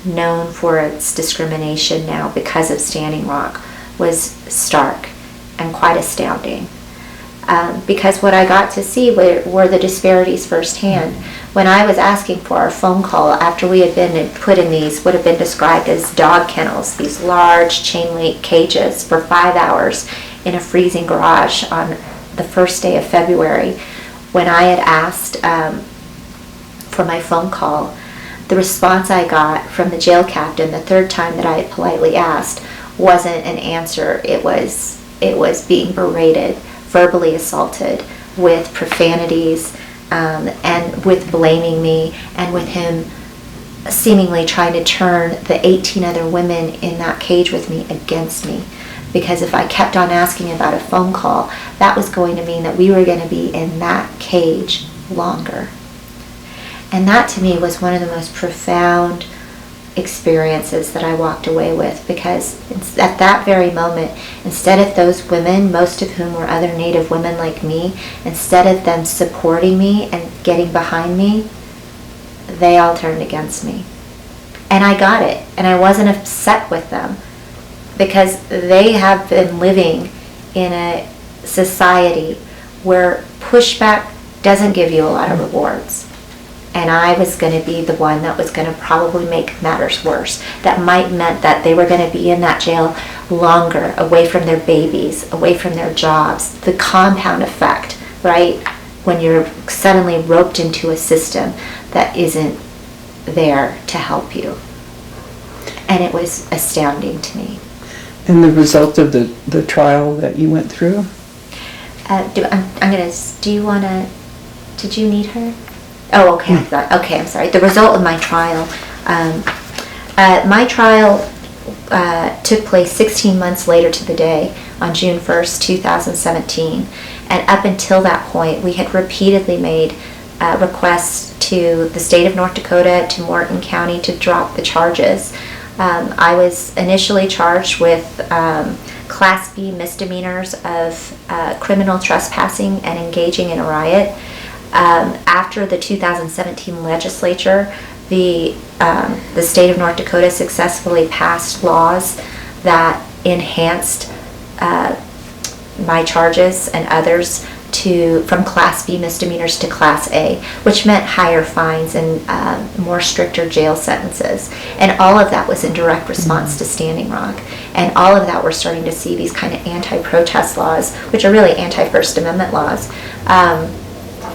known for its discrimination now because of Standing Rock was stark and quite astounding. Because what I got to see were the disparities firsthand. When I was asking for our phone call after we had been put in these, what have been described as dog kennels, these large chain link cages for 5 hours in a freezing garage on the first day of February, when I had asked for my phone call, the response I got from the jail captain the third time that I had politely asked wasn't an answer. It was being berated, verbally assaulted, with profanities, and with blaming me, and with him seemingly trying to turn the 18 other women in that cage with me against me. Because if I kept on asking about a phone call, that was going to mean that we were going to be in that cage longer. And that to me was one of the most profound experiences that I walked away with, because at that very moment, instead of those women, most of whom were other Native women like me, instead of them supporting me and getting behind me, they all turned against me. And I got it, and I wasn't upset with them, because they have been living in a society where pushback doesn't give you a lot of rewards. And I was going to be the one that was going to probably make matters worse. That might meant that they were going to be in that jail longer, away from their babies, away from their jobs. The compound effect, right? When you're suddenly roped into a system that isn't there to help you. And it was astounding to me. And the result of the trial that you went through? Did you need her? Oh, okay. I'm sorry. The result of my trial. My trial took place 16 months later to the day, on June 1st, 2017. And up until that point, we had repeatedly made requests to the state of North Dakota, to Morton County, to drop the charges. I was initially charged with Class B misdemeanors of criminal trespassing and engaging in a riot. After the 2017 legislature, the state of North Dakota successfully passed laws that enhanced my charges and others from Class B misdemeanors to Class A, which meant higher fines and more stricter jail sentences. And all of that was in direct response to Standing Rock. And all of that, we're starting to see these kind of anti-protest laws, which are really anti-First Amendment laws.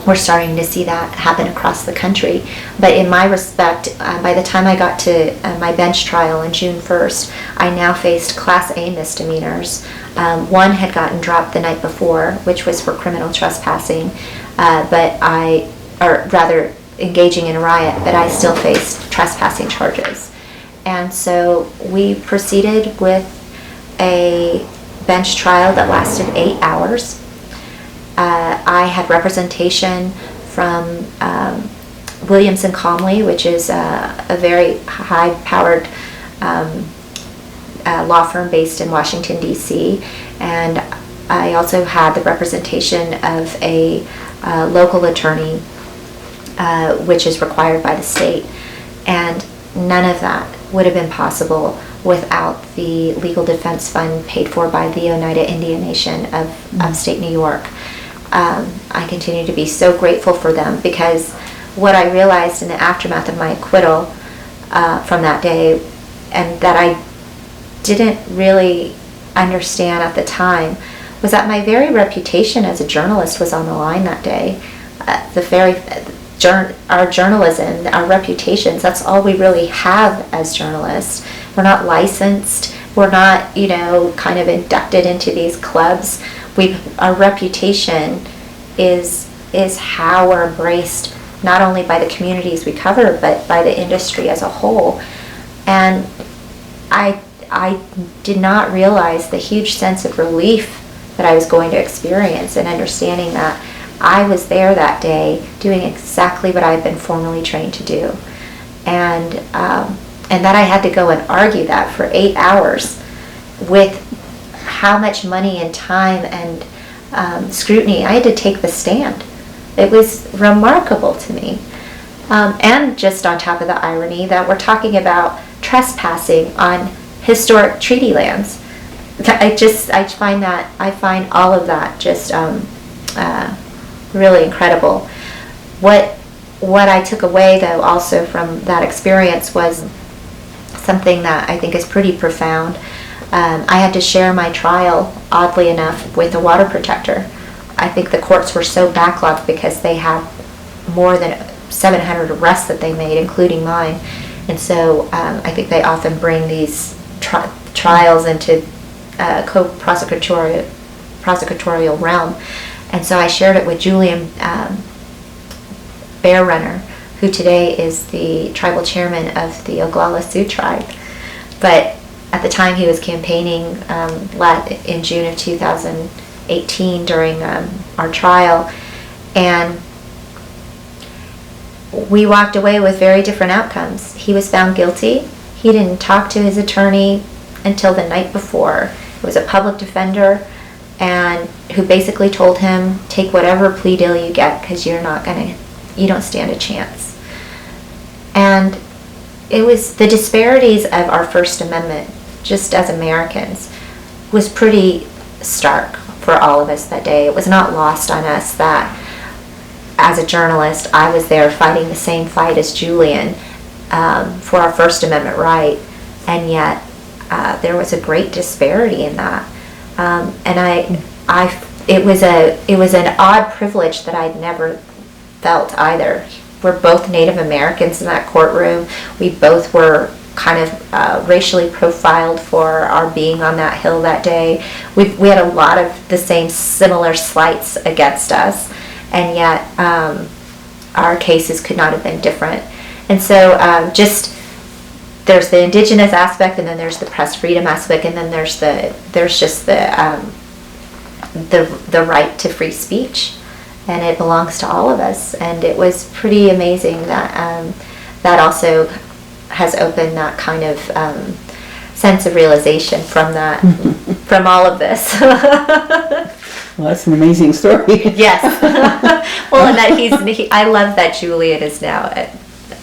We're starting to see that happen across the country. But in my respect, by the time I got to my bench trial on June 1st, I now faced Class A misdemeanors. One had gotten dropped the night before, which was for criminal trespassing, or rather engaging in a riot, but I still faced trespassing charges. And so we proceeded with a bench trial that lasted 8 hours. I had representation from Williams and Comley, which is a very high-powered law firm based in Washington, D.C. And I also had the representation of a local attorney, which is required by the state. And none of that would have been possible without the legal defense fund paid for by the Oneida Indian Nation of upstate New York. I continue to be so grateful for them, because what I realized in the aftermath of my acquittal from that day, and that I didn't really understand at the time, was that my very reputation as a journalist was on the line that day. Our journalism, our reputations, that's all we really have as journalists. We're not licensed. We're not, kind of inducted into these clubs. Our reputation is how we're embraced, not only by the communities we cover, but by the industry as a whole. And I I did not realize the huge sense of relief that I was going to experience, and understanding that I was there that day doing exactly what I've been formally trained to do. And that I had to go and argue that for 8 hours with how much money and time and scrutiny. I had to take the stand. It was remarkable to me. And just on top of the irony that we're talking about trespassing on historic treaty lands. I find all of that just really incredible. What I took away, though, also from that experience was something that I think is pretty profound. I had to share my trial, oddly enough, with a water protector. I think the courts were so backlogged because they had more than 700 arrests that they made, including mine. And so I think they often bring these trials into prosecutorial realm. And so I shared it with Julian Bear Runner, who today is the tribal chairman of the Oglala Sioux tribe. But at the time he was campaigning in June of 2018 during our trial, and we walked away with very different outcomes. He was found guilty. He didn't talk to his attorney until the night before. It was a public defender, and who basically told him, take whatever plea deal you get because you don't stand a chance. And it was the disparities of our First Amendment, just as Americans, was pretty stark for all of us that day. It was not lost on us that as a journalist, I was there fighting the same fight as Julian for our First Amendment right, and yet there was a great disparity in that. It was an odd privilege that I'd never felt either. We're both Native Americans in that courtroom. We both were kind of racially profiled for our being on that hill that day. We had a lot of the same similar slights against us, and yet our cases could not have been different. And so there's the indigenous aspect, and then there's the press freedom aspect, and then there's just the right to free speech, and it belongs to all of us. And it was pretty amazing that that also has opened that kind of sense of realization from that, from all of this. Well, that's an amazing story. Yes. Well, and that I love that Julian is now,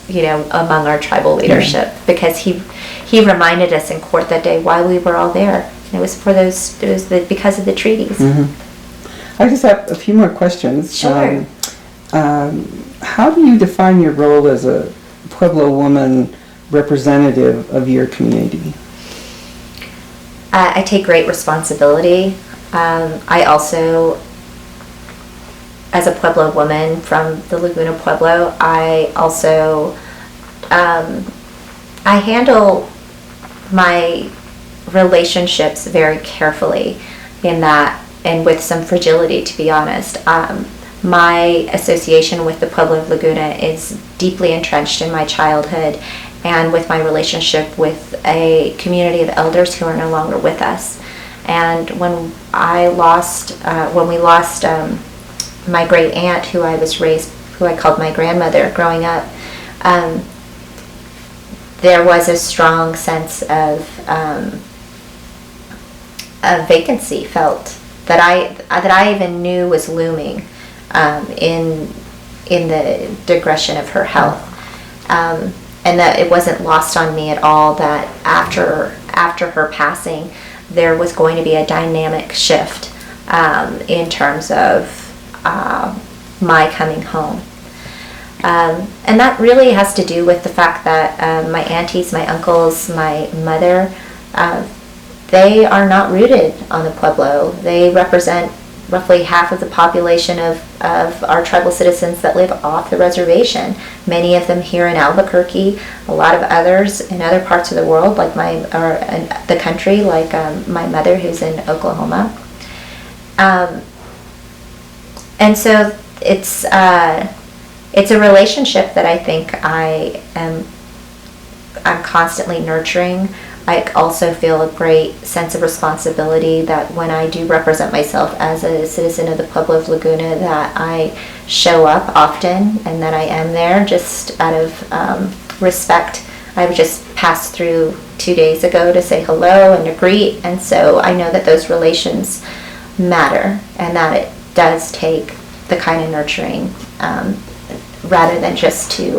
among our tribal leadership, because he reminded us in court that day why we were all there. And it was because of the treaties. Mm-hmm. I just have a few more questions. Sure. How do you define your role as a Pueblo woman representative of your community? I take great responsibility. I also, as a Pueblo woman from the Laguna Pueblo, I also I handle my relationships very carefully in that, and with some fragility, to be honest. My association with the Pueblo of Laguna is deeply entrenched in my childhood, and with my relationship with a community of elders who are no longer with us. And when we lost my great aunt, who I called my grandmother growing up, there was a strong sense of vacancy felt that I even knew was looming in the digression of her health, and that it wasn't lost on me at all that after her passing, there was going to be a dynamic shift in terms of my coming home. And that really has to do with the fact that my aunties, my uncles, my mother, they are not rooted on the Pueblo. They represent roughly half of the population of our tribal citizens that live off the reservation. Many of them here in Albuquerque, a lot of others in other parts of the world, like the country, like my mother who's in Oklahoma. And so it's a relationship that I think I'm constantly nurturing I also feel a great sense of responsibility that when I do represent myself as a citizen of the Pueblo of Laguna, that I show up often and that I am there just out of respect. I just passed through 2 days ago to say hello and to greet, and so I know that those relations matter and that it does take the kind of nurturing rather than just to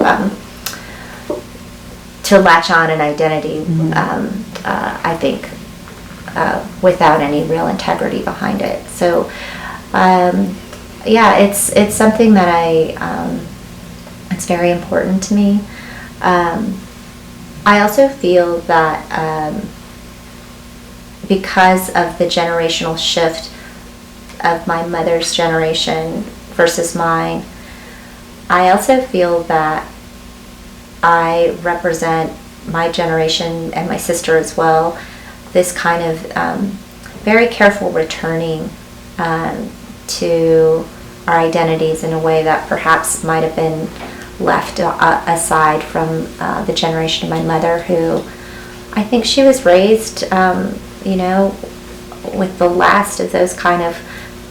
latch on an identity, I think, without any real integrity behind it. So, yeah, it's something that it's very important to me. I also feel that because of the generational shift of my mother's generation versus mine, I also feel that I represent my generation and my sister as well, this kind of very careful returning to our identities in a way that perhaps might have been left aside from the generation of my mother, who I think she was raised, with the last of those kind of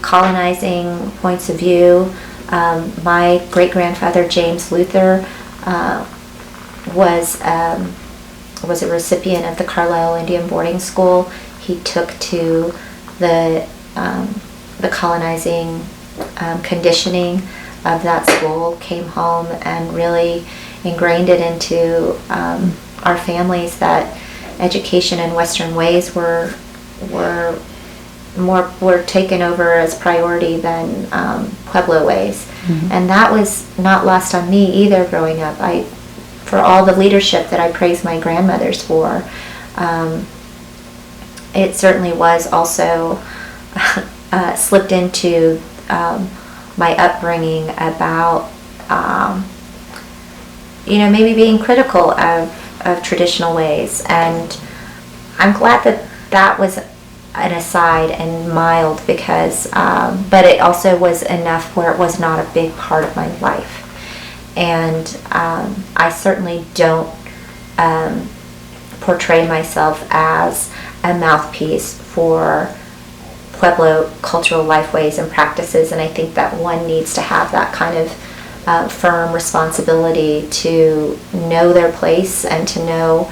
colonizing points of view. My great-grandfather, James Luther, was a recipient of the Carlisle Indian boarding school. He took to the colonizing conditioning of that school, came home and really ingrained it into our families that education in Western ways were taken over as priority than Pueblo ways. Mm-hmm. And that was not lost on me either growing up. For all the leadership that I praise my grandmothers for, it certainly was also slipped into my upbringing about maybe being critical of traditional ways. And I'm glad that was an aside and mild, because but it also was enough where it was not a big part of my life. And I certainly don't portray myself as a mouthpiece for Pueblo cultural lifeways and practices, and I think that one needs to have that kind of firm responsibility to know their place and to know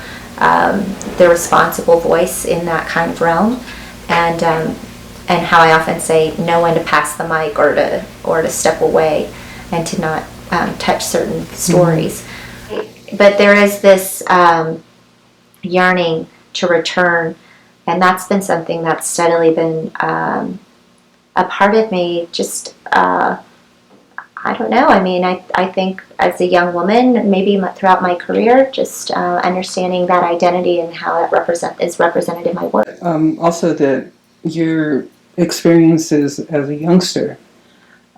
their responsible voice in that kind of realm, and how I often say, know when to pass the mic or to step away and to not touch certain stories. Mm-hmm. But there is this yearning to return, and that's been something that's steadily been a part of me. Just I don't know. I mean, I think as a young woman, maybe throughout my career, just understanding that identity and how it is represented in my work. Also, that your experiences as a youngster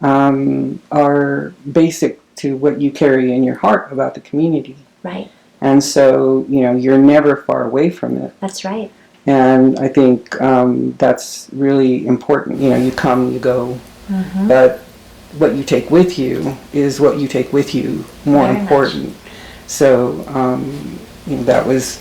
are basic to what you carry in your heart about the community. Right. And so, you're never far away from it. That's right. And I think that's really important. You come, you go, mm-hmm. but what you take with you is what you take with you, more very important. Much. So, that was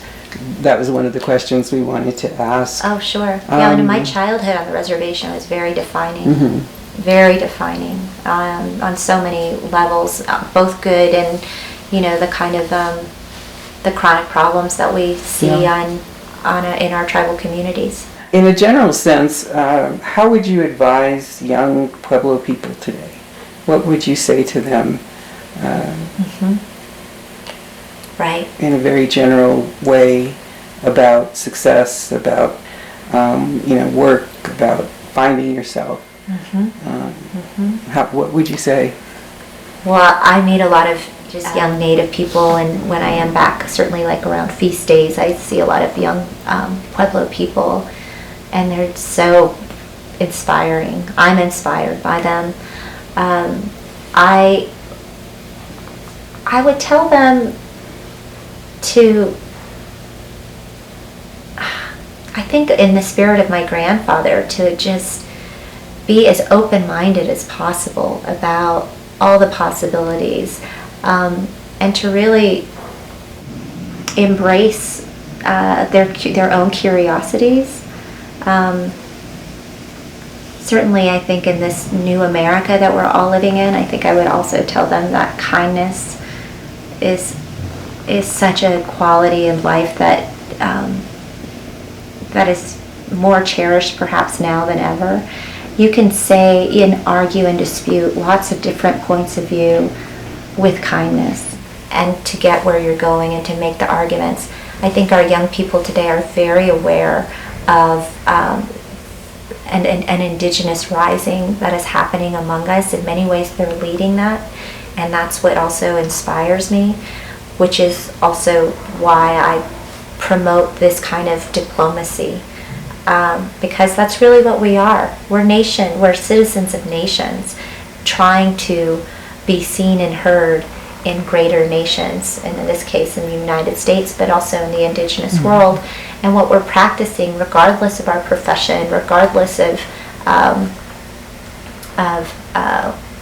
one of the questions we wanted to ask. Oh, sure. Yeah, and my childhood on the reservation was very defining. Mm-hmm. Very defining on so many levels, both good and, the kind of the chronic problems that we see in our tribal communities. In a general sense, how would you advise young Pueblo people today? What would you say to them? Mm-hmm. Right. In a very general way about success, about work, about finding yourself. Mm-hmm. What would you say? Well, I meet a lot of just young Native people, and when I am back, certainly like around feast days, I see a lot of young Pueblo people, and they're so inspiring. I'm inspired by them. I would tell them to, I think in the spirit of my grandfather, to just be as open-minded as possible about all the possibilities, and to really embrace their own curiosities. Certainly, I think in this new America that we're all living in, I think I would also tell them that kindness is such a quality in life that that is more cherished perhaps now than ever. You can say and argue and dispute lots of different points of view with kindness, and to get where you're going and to make the arguments. I think our young people today are very aware of an indigenous rising that is happening among us. In many ways, they're leading that, and that's what also inspires me, which is also why I promote this kind of diplomacy, because that's really what we are. We're citizens of nations, trying to be seen and heard in greater nations, and in this case in the United States, but also in the indigenous world. And what we're practicing, regardless of our profession, regardless of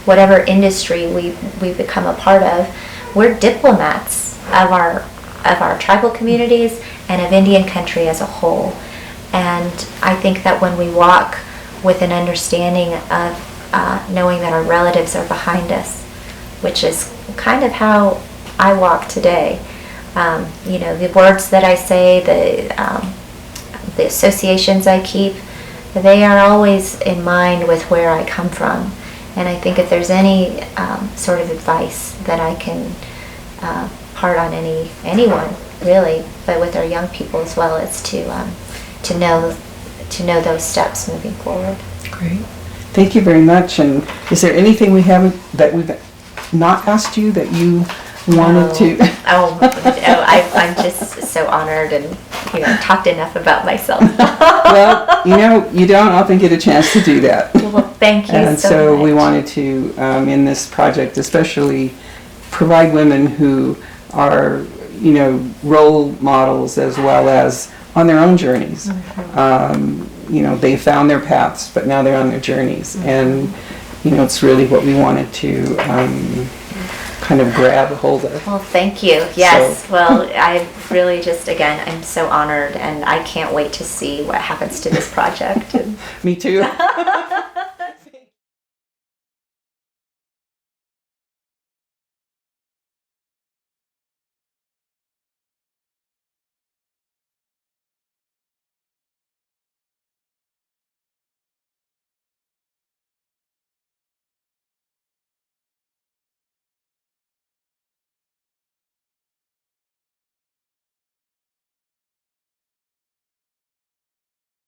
whatever industry we become a part of, we're diplomats of our tribal communities and of Indian country as a whole. And I think that when we walk with an understanding of knowing that our relatives are behind us, which is kind of how I walk today. The words that I say, the associations I keep, they are always in mind with where I come from. And I think if there's any sort of advice that I can part on anyone really, but with our young people as well, it's to know those steps moving forward. Great. Thank you very much. And is there anything that we've not asked you that you wanted to? No, I'm just so honored and talked enough about myself. Well, you don't often get a chance to do that. Well, thank you and so much. We wanted to, in this project especially, provide women who are, role models as well as on their own journeys. They found their paths, but now they're on their journeys. And it's really what we wanted to kind of grab a hold of. Well, thank you. Yes. So. Well, I really I'm so honored, and I can't wait to see what happens to this project. Me too.